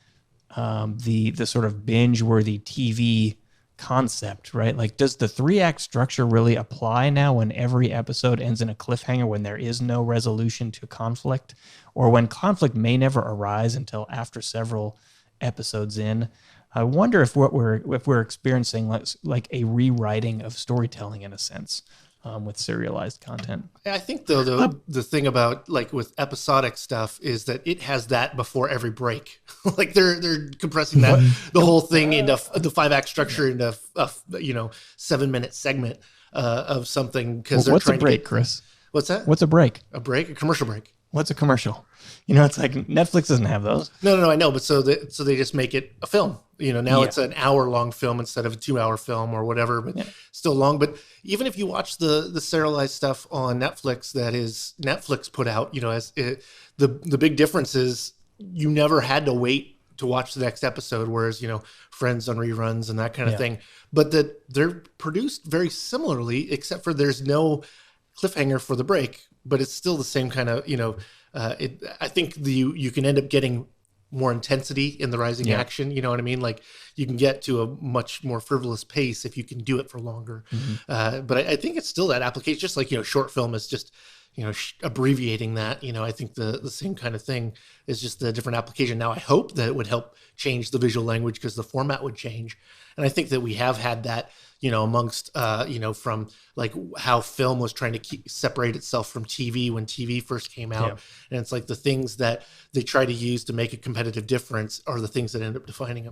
the sort of binge-worthy TV concept, right? Like, does the 3-act structure really apply now when every episode ends in a cliffhanger, when there is no resolution to conflict, or when conflict may never arise until after several episodes in? I wonder if we're experiencing like a rewriting of storytelling in a sense. With serialized content. I think though the thing about like with episodic stuff is that it has that before every break. Like they're compressing the whole thing into the 5-act structure into a 7-minute segment of something because they're what's trying a break, to get, Chris? What's that? What's a break? A break? A commercial break. What's a commercial? It's like Netflix doesn't have those. No, I know, but so they just make it a film. Now it's an hour-long film instead of a 2-hour film or whatever, but still long. But even if you watch the serialized stuff on Netflix that is Netflix put out, the big difference is you never had to wait to watch the next episode, whereas Friends on reruns and that kind of thing. But that they're produced very similarly, except for there's no cliffhanger for the break, but it's still the same kind of I think you can end up getting more intensity in the rising action. You know what I mean? Like you can get to a much more frivolous pace if you can do it for longer. Mm-hmm. But I think it's still that application, just like, short film is just, abbreviating that. I think the same kind of thing is just the different application. Now, I hope that it would help change the visual language because the format would change. And I think that we have had that, amongst, from like how film was trying to separate itself from TV when TV first came out. Yeah. And it's like the things that they try to use to make a competitive difference are the things that end up defining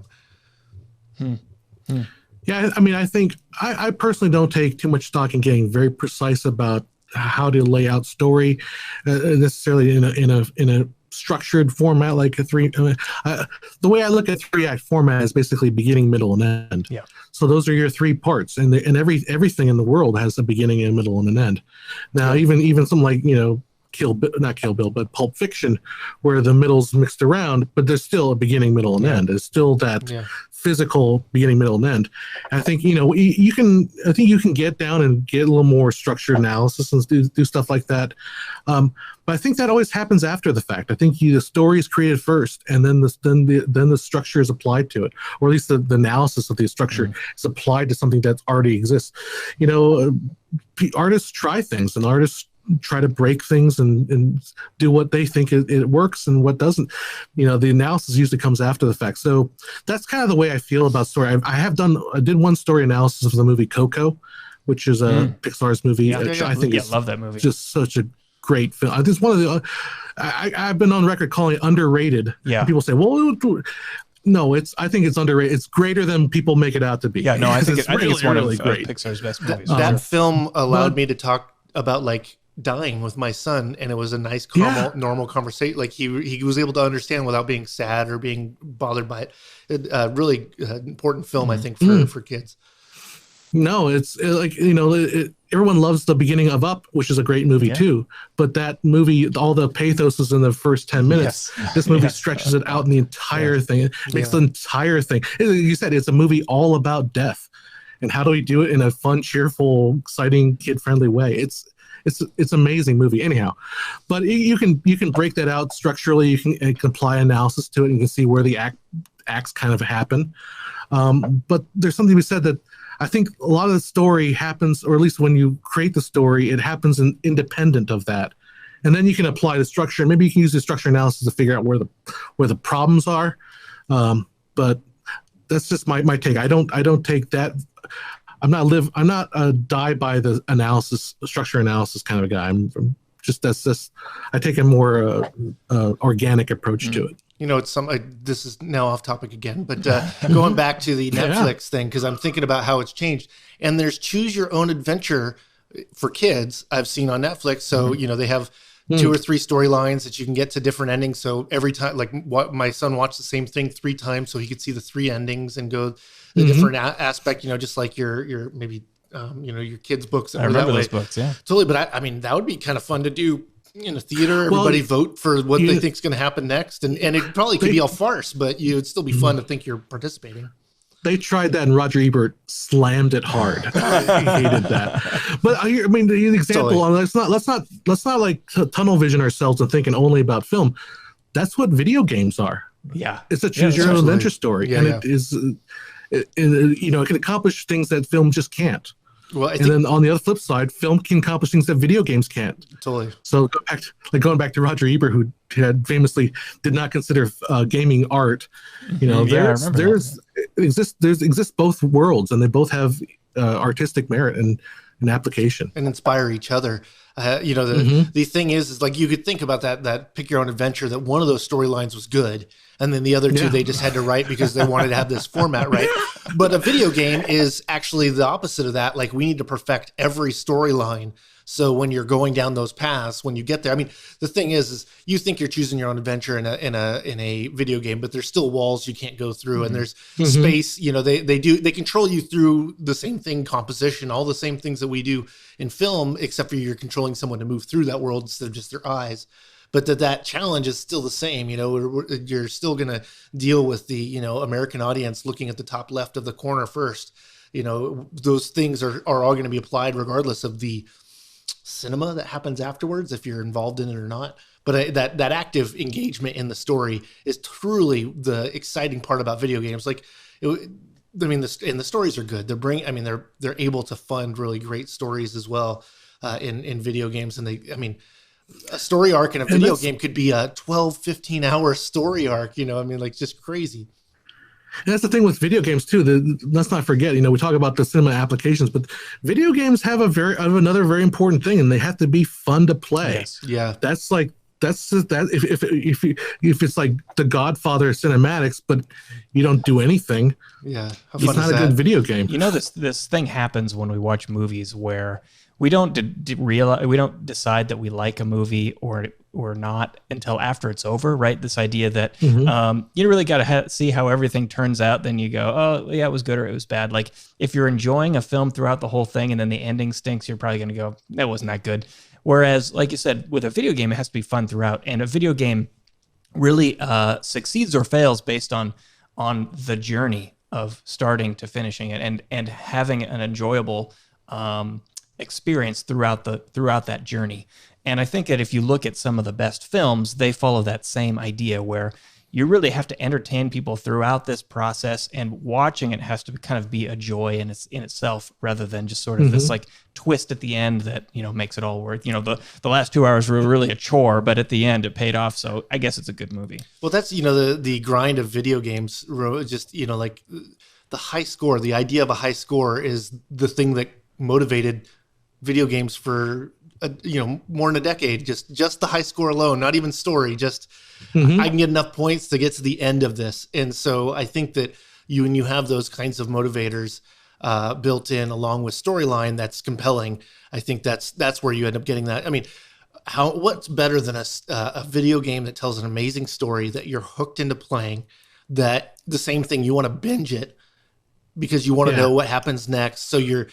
them. Yeah, I mean, I think I personally don't take too much stock in getting very precise about how to lay out story necessarily in a structured format like a 3. The way I look at 3-act format is basically beginning, middle, and end. Yeah. So those are your 3 parts, and everything in the world has a beginning, a middle, and an end. Now, even something like not Kill Bill, but Pulp Fiction, where the middle's mixed around, but there's still a beginning, middle, and end. There's still that physical beginning, middle, and end. And I think you can get down and get a little more structured analysis and do stuff like that. But I think that always happens after the fact. I think the story is created first, and then the structure is applied to it, or at least the analysis of the structure is applied to something that already exists. Artists try things, and artists try to break things and do what they think it works and what doesn't. The analysis usually comes after the fact. So that's kind of the way I feel about story. I did one story analysis of the movie Coco, which is a Pixar's movie. I think I love that movie. Just such a great film. It's one of the I've been on record calling it underrated. Yeah. People say, well, no, I think it's underrated. It's greater than people make it out to be. Yeah, no, I think it's one of Pixar's best movies. That film allowed me to talk about like dying with my son, and it was a nice, calm, normal conversation. Like he was able to understand without being sad or being bothered by it. Really important film, I think, for kids. No, it's like everyone loves the beginning of Up, which is a great movie too. But that movie, all the pathos is in the first 10 minutes. Yes. This movie stretches it out in the entire thing. It makes the entire thing. You said it's a movie all about death, and how do we do it in a fun, cheerful, exciting, kid-friendly way? It's an amazing movie anyhow, but you can break that out structurally. You can apply analysis to it, and you can see where the acts kind of happen. But there's something to be said that I think a lot of the story happens, or at least when you create the story, it happens independent of that. And then you can apply the structure. Maybe you can use the structure analysis to figure out where the problems are. But that's just my take. I don't take that. I'm not a die by the structure analysis kind of a guy. I take a more organic approach to it. It's this is now off topic again, but going back to the Netflix thing, because I'm thinking about how it's changed. And there's choose your own adventure for kids I've seen on Netflix. So, they have 2 or 3 storylines that you can get to different endings. So every time, like my son watched the same thing 3 times so he could see the 3 endings and go the different aspect, just like your maybe, your kids' books. I remember those books, yeah. Totally. But that would be kind of fun to do in a theater. Everybody vote for what they think is going to happen next. And it probably could be all farce, but it'd still be fun to think you're participating. They tried that, and Roger Ebert slammed it hard. He hated that. But the example, let's not like tunnel vision ourselves and thinking only about film. That's what video games are. Yeah, it's a choose your own adventure story, and it is, it can accomplish things that film just can't. Well, then on the other flip side, film can accomplish things that video games can't. Totally. So going back to Roger Ebert, who had famously did not consider gaming art. There exists both worlds, and they both have artistic merit and application, and inspire each other. The thing is like you could think about that pick your own adventure, that one of those storylines was good, and then the other 2 they just had to write because they wanted to have this format right. But a video game is actually the opposite of that. Like, we need to perfect every storyline. So when you're going down those paths, when you get there, the thing is you think you're choosing your own adventure in a video game, but there's still walls you can't go through, and there's space. They control you through the same thing, composition, all the same things that we do in film, except for you're controlling someone to move through that world instead of just their eyes. But that challenge is still the same. You're still going to deal with the American audience looking at the top left of the corner first. Those things are all going to be applied regardless of the cinema that happens afterwards, if you're involved in it or not. But that active engagement in the story is truly the exciting part about video games. Like, the stories are good. They're able to fund really great stories as well in video games. And a story arc in a video game could be a 12, 15 hour story arc, just crazy. And that's the thing with video games too. Let's not forget, we talk about the cinema applications, but video games have another very important thing, and they have to be fun to play. Yes. Yeah. That's if it's like the Godfather of cinematics, but you don't do anything. Yeah. It's not a good video game. This thing happens when we watch movies where we don't we don't decide that we like a movie or not until after it's over, right? This idea that you really got to see how everything turns out. Then you go, oh yeah, it was good or it was bad. Like, if you're enjoying a film throughout the whole thing and then the ending stinks, you're probably going to go, that wasn't that good. Whereas, like you said, with a video game, it has to be fun throughout, and a video game really succeeds or fails based on the journey of starting to finishing it and having an enjoyable experience throughout that journey. And I think that if you look at some of the best films, they follow that same idea where you really have to entertain people throughout this process, and watching it has to kind of be a joy in itself, rather than just sort of this like twist at the end that makes it all worth. The last 2 hours were really a chore, but at the end it paid off. So I guess it's a good movie. Well, that's the grind of video games. Just like the high score. The idea of a high score is the thing that motivated video games for more than a decade. Just the high score alone, not even story, just I can get enough points to get to the end of this. And so I think that when you have those kinds of motivators built in along with storyline that's compelling, I think that's where you end up getting that. What's better than a video game that tells an amazing story that you're hooked into playing, that the same thing, you want to binge it because you want to know what happens next. So you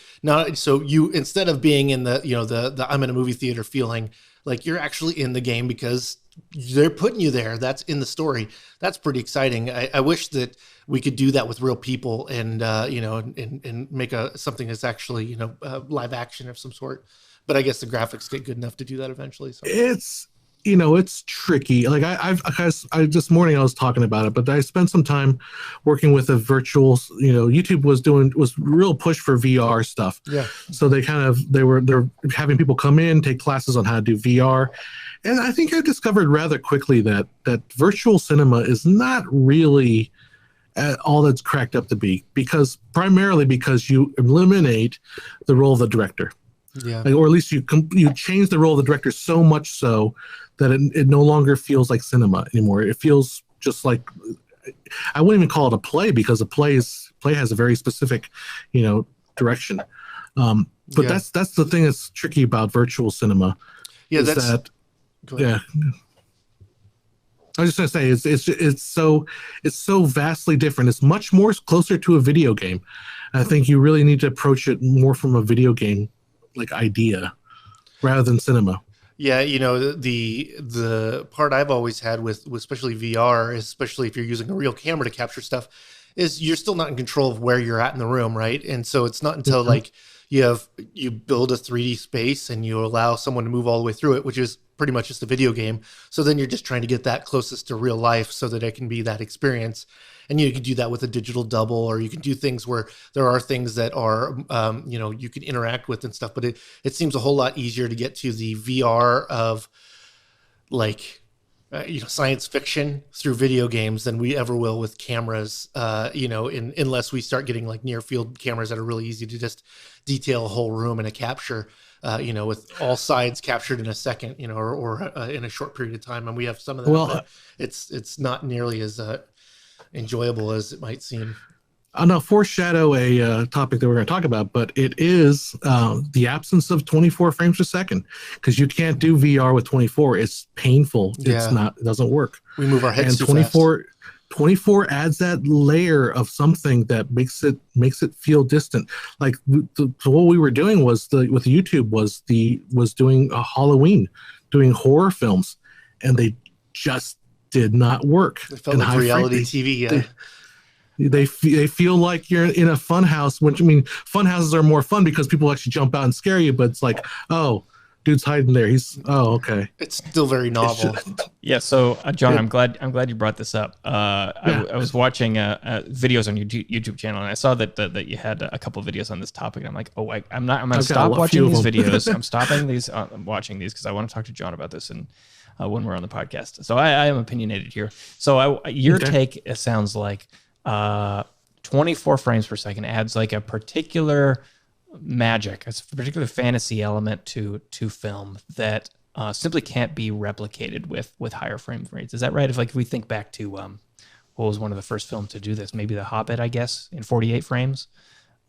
instead of being in the I'm in a movie theater feeling, like you're actually in the game because they're putting you there. That's in the story. That's pretty exciting. I wish that we could do that with real people and and make something that's actually live action of some sort. But I guess the graphics get good enough to do that eventually. So. It's tricky. Like I this morning I was talking about it, but I spent some time working with a virtual. YouTube was real push for VR stuff. Yeah. So they're having people come in, take classes on how to do VR, and I think I discovered rather quickly that virtual cinema is not really all that's cracked up to be, primarily because you eliminate the role of the director. Yeah. Or at least you change the role of the director so much so that it no longer feels like cinema anymore. It feels just like, I wouldn't even call it a play, because a play has a very specific, direction. But that's the thing that's tricky about virtual cinema. Yeah, yeah. I was just gonna say it's so vastly different. It's much more closer to a video game. I think you really need to approach it more from a video game like idea rather than cinema. Yeah, the part I've always had with especially VR, especially if you're using a real camera to capture stuff, is you're still not in control of where you're at in the room, right? And so it's not until like you build a 3D space and you allow someone to move all the way through it, which is pretty much just a video game. So then you're just trying to get that closest to real life so that it can be that experience. And you can do that with a digital double, or you can do things where there are things that are, you can interact with and stuff. But it seems a whole lot easier to get to the VR of like, science fiction through video games than we ever will with cameras, unless we start getting like near field cameras that are really easy to just detail a whole room in a capture, with all sides captured in a second, or in a short period of time. And we have some of that, but it's not nearly as enjoyable as it might seem. I'll now foreshadow a topic that we're going to talk about, but it is the absence of 24 frames per second, because you can't do VR with 24. It's painful. It's not. It doesn't work. We move our heads and too 24, fast. 24 adds that layer of something that makes it feel distant. Like what we were doing with YouTube was doing a Halloween, doing horror films, and they just did not work. It felt like reality TV. Yeah. They feel like you're in a fun house, which, I mean, fun houses are more fun because people actually jump out and scare you, but it's like, oh, dude's hiding there. Okay. It's still very novel. Yeah. So, John, I'm glad you brought this up. I was watching videos on your YouTube channel, and I saw that you had a couple of videos on this topic. And I'm like, I'm going to stop watching these videos. I'm stopping these, watching these, because I want to talk to John about this and when we're on the podcast. So I am opinionated here. So your take, it sounds like 24 frames per second adds like a particular magic, a particular fantasy element to film that simply can't be replicated with higher frame rates. Is that right? If we think back to what was one of the first films to do this, maybe The Hobbit, I guess, in 48 frames.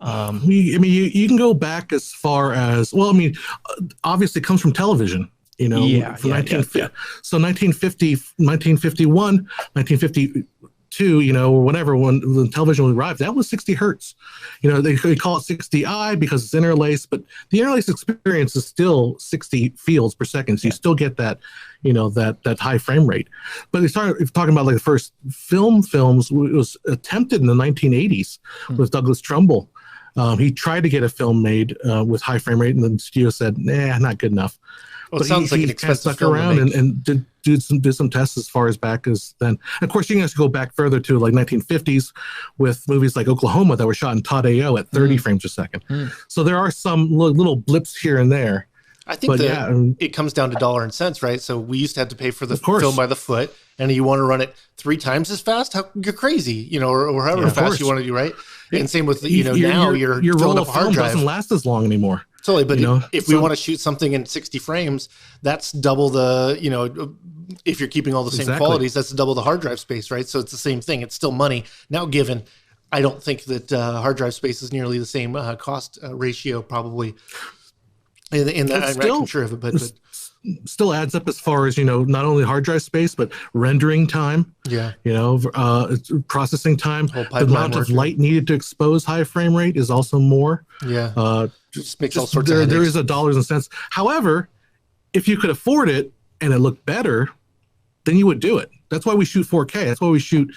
You can go back as far as, obviously it comes from television. From 1950. So 1950, 1951, 1952, or whatever, when television arrived, that was 60 hertz. They call it 60i because it's interlaced, but the interlaced experience is still 60 fields per second. So you still get that, that high frame rate. But they started talking about like the first films. It was attempted in the 1980s with Douglas Trumbull. He tried to get a film made with high frame rate, and the studio said, nah, not good enough. Well, it sounds like an expensive stuck around and did some tests as far as back as then. And of course, you can have to go back further to like 1950s with movies like Oklahoma that were shot in Todd AO at 30 frames a second. So there are some little blips here and there. I think it comes down to dollar and cents, right? So we used to have to pay for the film by the foot, and you want to run it 3 times as fast? You're crazy, or however fast you want to do, right? And same with now you're filling up a hard drive. Doesn't last as long anymore. Totally, but if we want to shoot something in 60 frames, that's double the, if you're keeping all the same qualities, that's double the hard drive space, right? So it's the same thing. It's still money. Now, given, I don't think that hard drive space is nearly the same cost ratio, probably. In that, I'm not sure of it, but still adds up as far as, not only hard drive space, but rendering time, processing time. The amount of light needed to expose high frame rate is also more. Just makes all sorts of headaches. There is a dollars and cents. However, if you could afford it and it looked better, then you would do it. That's why we shoot 4K. That's why we shoot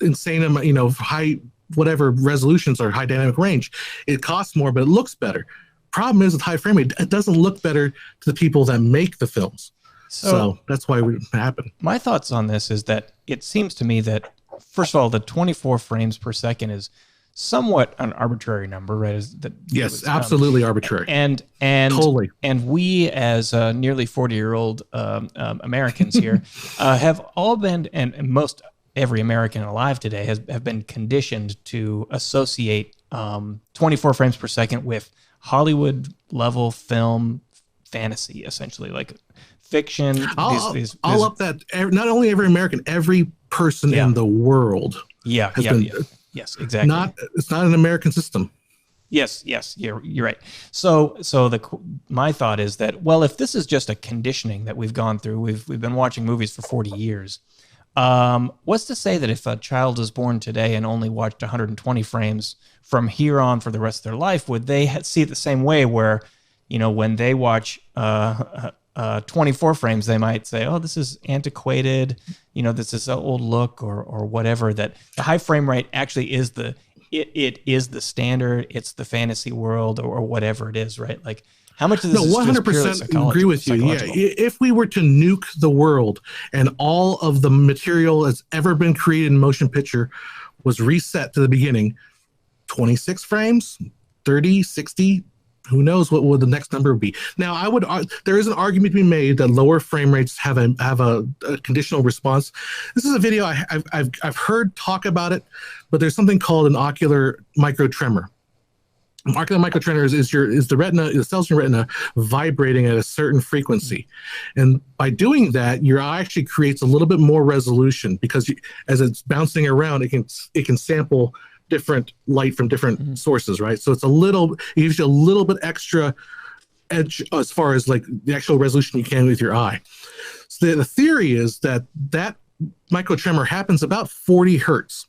insane amount, high, whatever resolutions or high dynamic range. It costs more, but it looks better. Problem is with high frame rate, it doesn't look better to the people that make the films. So that's why it happened. My thoughts on this is that it seems to me that, first of all, the 24 frames per second is somewhat an arbitrary number, right? Yes, absolutely arbitrary. And totally. And we, as nearly 40-year-old Americans here, have all been, and most every American alive today have been conditioned to associate 24 frames per second with Hollywood level film fantasy, essentially, like fiction. I'll up that. Not only every American, every person in the world. Yeah. Yes, exactly. It's not an American system. Yes, you're right. So my thought is that, well, if this is just a conditioning that we've gone through, we've been watching movies for 40 years. What's to say that if a child is born today and only watched 120 frames from here on for the rest of their life, would they see it the same way where, when they watch 24 frames, they might say, oh, this is antiquated, this is an old look or whatever, that the high frame rate actually is it is the standard, it's the fantasy world or whatever it is, right? Like, how much of this is 100% agree with you. Yeah, if we were to nuke the world and all of the material that's ever been created in motion picture was reset to the beginning, 26 frames, 30, 60, who knows what would the next number be? Now, there is an argument to be made that lower frame rates have a conditional response. This is a video I've heard talk about it, but there's something called an ocular micro tremor. Ocular micro tremor is the retina, the cells in your retina vibrating at a certain frequency, and by doing that, your eye actually creates a little bit more resolution because as it's bouncing around, it can sample different light from different sources, right? So it gives you a little bit extra edge as far as like the actual resolution you can with your eye. So the theory is that micro tremor happens about 40 hertz.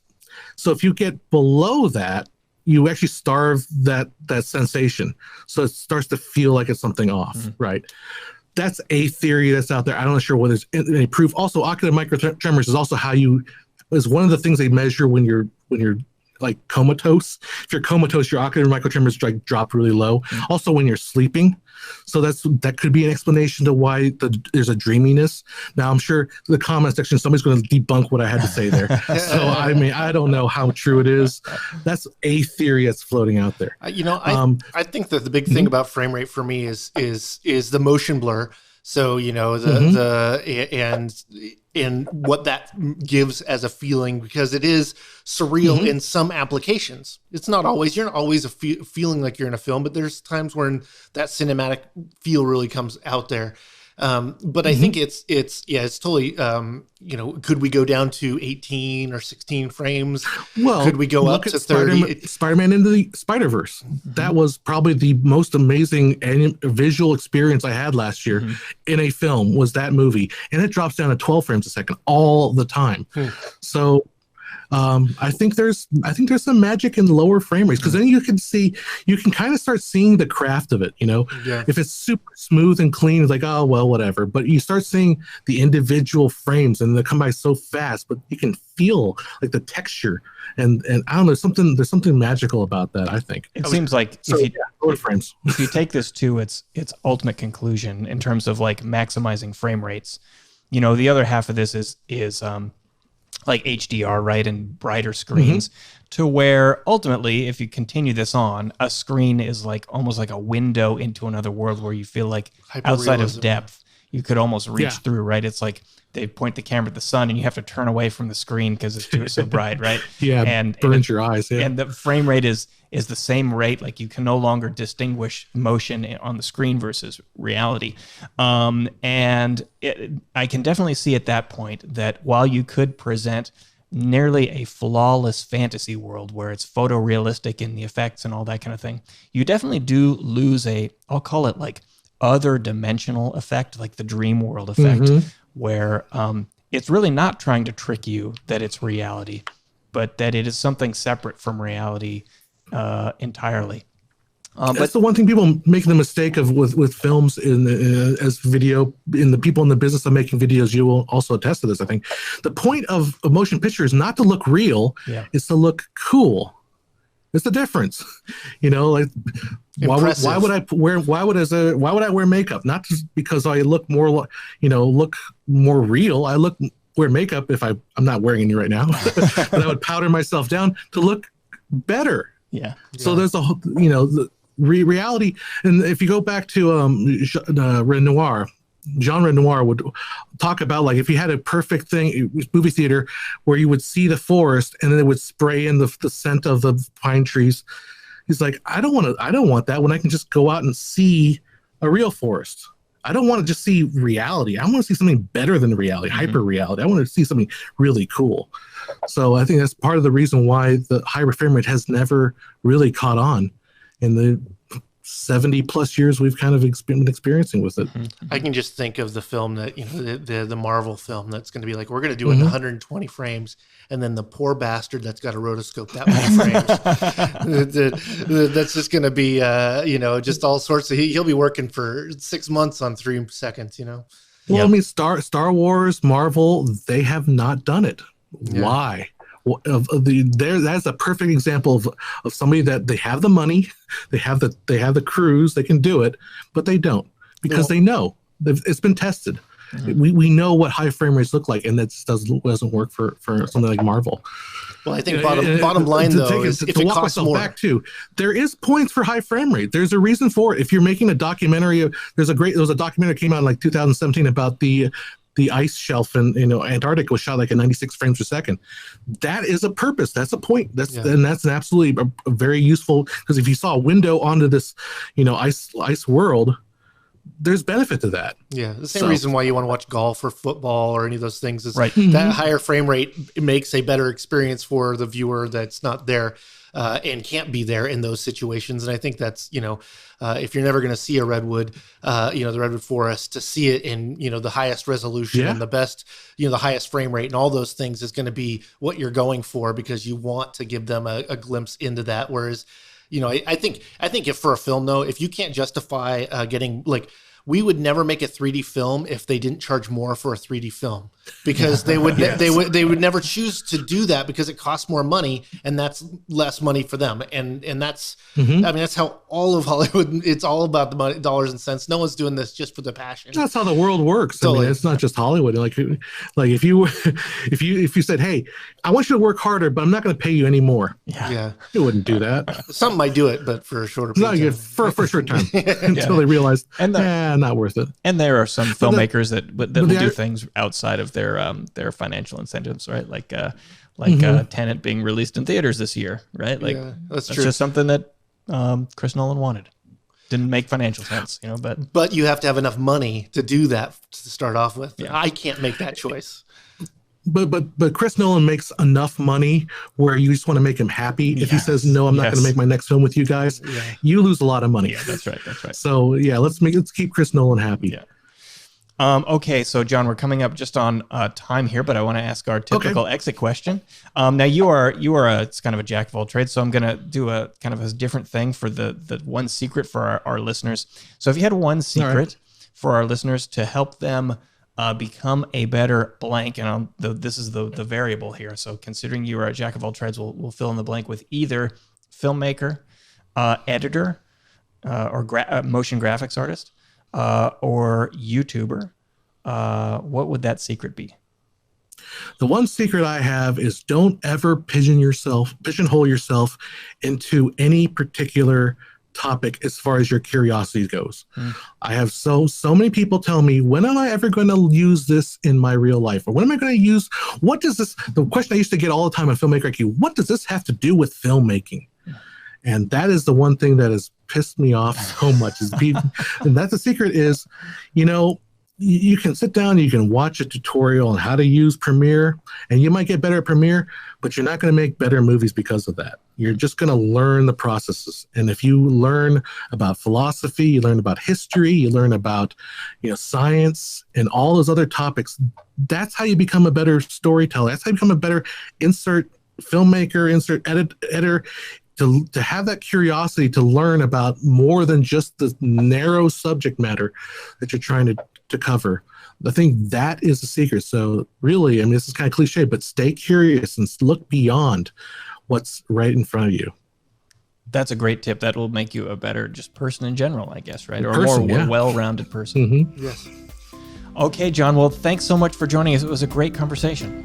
So if you get below that, you actually starve that sensation. So it starts to feel like it's something off, right? That's a theory that's out there. I'm not sure whether there's any proof. Also, ocular micro tremors is also is one of the things they measure when you're like comatose. If you're comatose, your ocular micro tremors drop really low. Also, when you're sleeping. So that could be an explanation to why there's a dreaminess. Now, I'm sure in the comment section, somebody's going to debunk what I had to say there. So, I mean, I don't know how true it is. That's a theory that's floating out there. I think that the big thing about frame rate for me is the motion blur. So, and what that gives as a feeling, because it is surreal in some applications. It's not always, you're not always feeling like you're in a film, but there's times when that cinematic feel really comes out there. But I think it's totally, could we go down to 18 or 16 frames? Well, could we go up to 30? Spider-Man into the Spider-Verse. That was probably the most amazing visual experience I had last year in a film, was that movie. And it drops down to 12 frames a second all the time. So I think there's some magic in lower frame rates, because then you can kind of start seeing the craft of it. If it's super smooth and clean, it's like, oh well, whatever. But you start seeing the individual frames, and they come by so fast, but you can feel like the texture, and I don't know, there's something magical about that. I think it seems like lower frames. If you take this to its ultimate conclusion in terms of like maximizing frame rates, the other half of this is like HDR, right, and brighter screens, to where ultimately, if you continue this on, a screen is like almost like a window into another world where you feel like outside of depth, you could almost reach through, right? It's like they point the camera at the sun and you have to turn away from the screen because it's so bright, right? And burns your eyes. Yeah. And the frame rate is the same rate. Like, you can no longer distinguish motion on the screen versus reality. And I can definitely see at that point that while you could present nearly a flawless fantasy world where it's photorealistic in the effects and all that kind of thing, you definitely do lose I'll call it like other dimensional effect, like the dream world effect, where it's really not trying to trick you that it's reality, but that it is something separate from reality entirely. That's the one thing people make the mistake of with films as video, in the people in the business of making videos. You will also attest to this, I think. The point of a motion picture is not to look real, it's to look cool. It's the difference, like why would I wear makeup? Not just because I look more, look more real. I wear makeup if I'm not wearing any right now, but I would powder myself down to look better. Yeah. So there's the reality. And if you go back to Jean Renoir would talk about, like, if you had a perfect movie theater where you would see the forest and then it would spray in the scent of the pine trees. He's like, I don't want that when I can just go out and see a real forest. I don't want to just see reality. I want to see something better than reality, hyper reality. I want to see something really cool. So I think that's part of the reason why the higher frame rate has never really caught on in the 70 plus years we've kind of been experiencing with it. I can just think of the film that, the Marvel film that's going to be like, we're going to do it in 120 frames. And then the poor bastard that's got a rotoscope that many frames, that's just going to be, just all sorts of, he'll be working for 6 months on 3 seconds, Well, I mean, Star Wars, Marvel, they have not done it. Yeah. Why? That's a perfect example of somebody that they have the money, they have the crews, they can do it, but they don't because they know it's been tested. We know what high frame rates look like, and that doesn't work for something like Marvel. Well, I think bottom line though is if it costs more. Back to, there is points for high frame rate. There's a reason for it. If you're making a documentary, there was a documentary that came out in like 2017 about the ice shelf in Antarctica was shot like at 96 frames per second. That is a purpose. That's a point. And that's an absolutely a very useful, because if you saw a window onto this, ice world, there's benefit to that. Yeah, the same reason why you want to watch golf or football or any of those things is that higher frame rate makes a better experience for the viewer that's not there and can't be there in those situations. And I think that's, if you're never going to see a redwood, the redwood forest, to see it in, the highest resolution and the best, the highest frame rate and all those things is going to be what you're going for, because you want to give them a glimpse into that. Whereas, I think if for a film though, if you can't justify getting we would never make a 3D film if they didn't charge more for a 3D film, because they would never choose to do that because it costs more money and that's less money for them. And that's, I mean, that's how all of Hollywood, it's all about the money, dollars and cents. No one's doing this just for the passion. That's how the world works. Totally. I mean, it's not just Hollywood. Like if you said, hey, I want you to work harder, but I'm not going to pay you any more. Yeah. You wouldn't do that. Some might do it, but for a shorter period of time. For a short time until they realized, not worth it. And there are some filmmakers that will do things outside of their financial incentives, right? Like Tenet being released in theaters this year, right? Like that's true. Just something that Chris Nolan wanted. Didn't make financial sense, but you have to have enough money to do that to start off with. Yeah. I can't make that choice. But Chris Nolan makes enough money where you just want to make him happy. If he says, no, I'm not going to make my next film with you guys, you lose a lot of money. Yeah, that's right. So let's keep Chris Nolan happy. Yeah. Okay, so John, we're coming up just on time here, but I want to ask our typical exit question. Now you are it's kind of a jack of all trades, so I'm going to do a kind of a different thing for the one secret for our listeners. So if you had one secret for our listeners to help them become a better blank, and this is the variable here. So considering you are a jack of all trades, we'll fill in the blank with either filmmaker, editor, or motion graphics artist, or YouTuber. What would that secret be? The one secret I have is don't ever pigeonhole yourself into any particular topic as far as your curiosity goes. I have so many people tell me, when am I ever going to use this in my real life? Or when am I going to use, the question I used to get all the time on FilmmakerIQ, what does this have to do with filmmaking? And that is the one thing that has pissed me off so much. And that's the secret is, you can sit down, you can watch a tutorial on how to use Premiere, and you might get better at Premiere, but you're not going to make better movies because of that. You're just going to learn the processes. And if you learn about philosophy, you learn about history, you learn about, science and all those other topics, that's how you become a better storyteller. That's how you become a better insert filmmaker, insert editor, to have that curiosity to learn about more than just the narrow subject matter that you're trying to cover. I think that is the secret. So really, I mean, this is kind of cliche, but stay curious and look beyond what's right in front of you. That's a great tip. That will make you a better just person in general, I guess, right? Or a more well-rounded person. Yes. Okay, John. Well, thanks so much for joining us. It was a great conversation.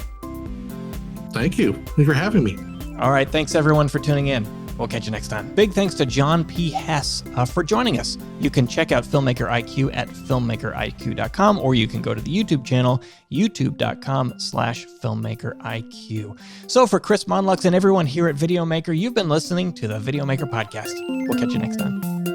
Thank you. Thank you for having me. All right. Thanks, everyone, for tuning in. We'll catch you next time. Big thanks to John P. Hess for joining us. You can check out FilmmakerIQ at filmmakeriq.com, or you can go to the YouTube channel, youtube.com/FilmmakerIQ. So for Chris Monlux and everyone here at Videomaker, you've been listening to the Videomaker podcast. We'll catch you next time.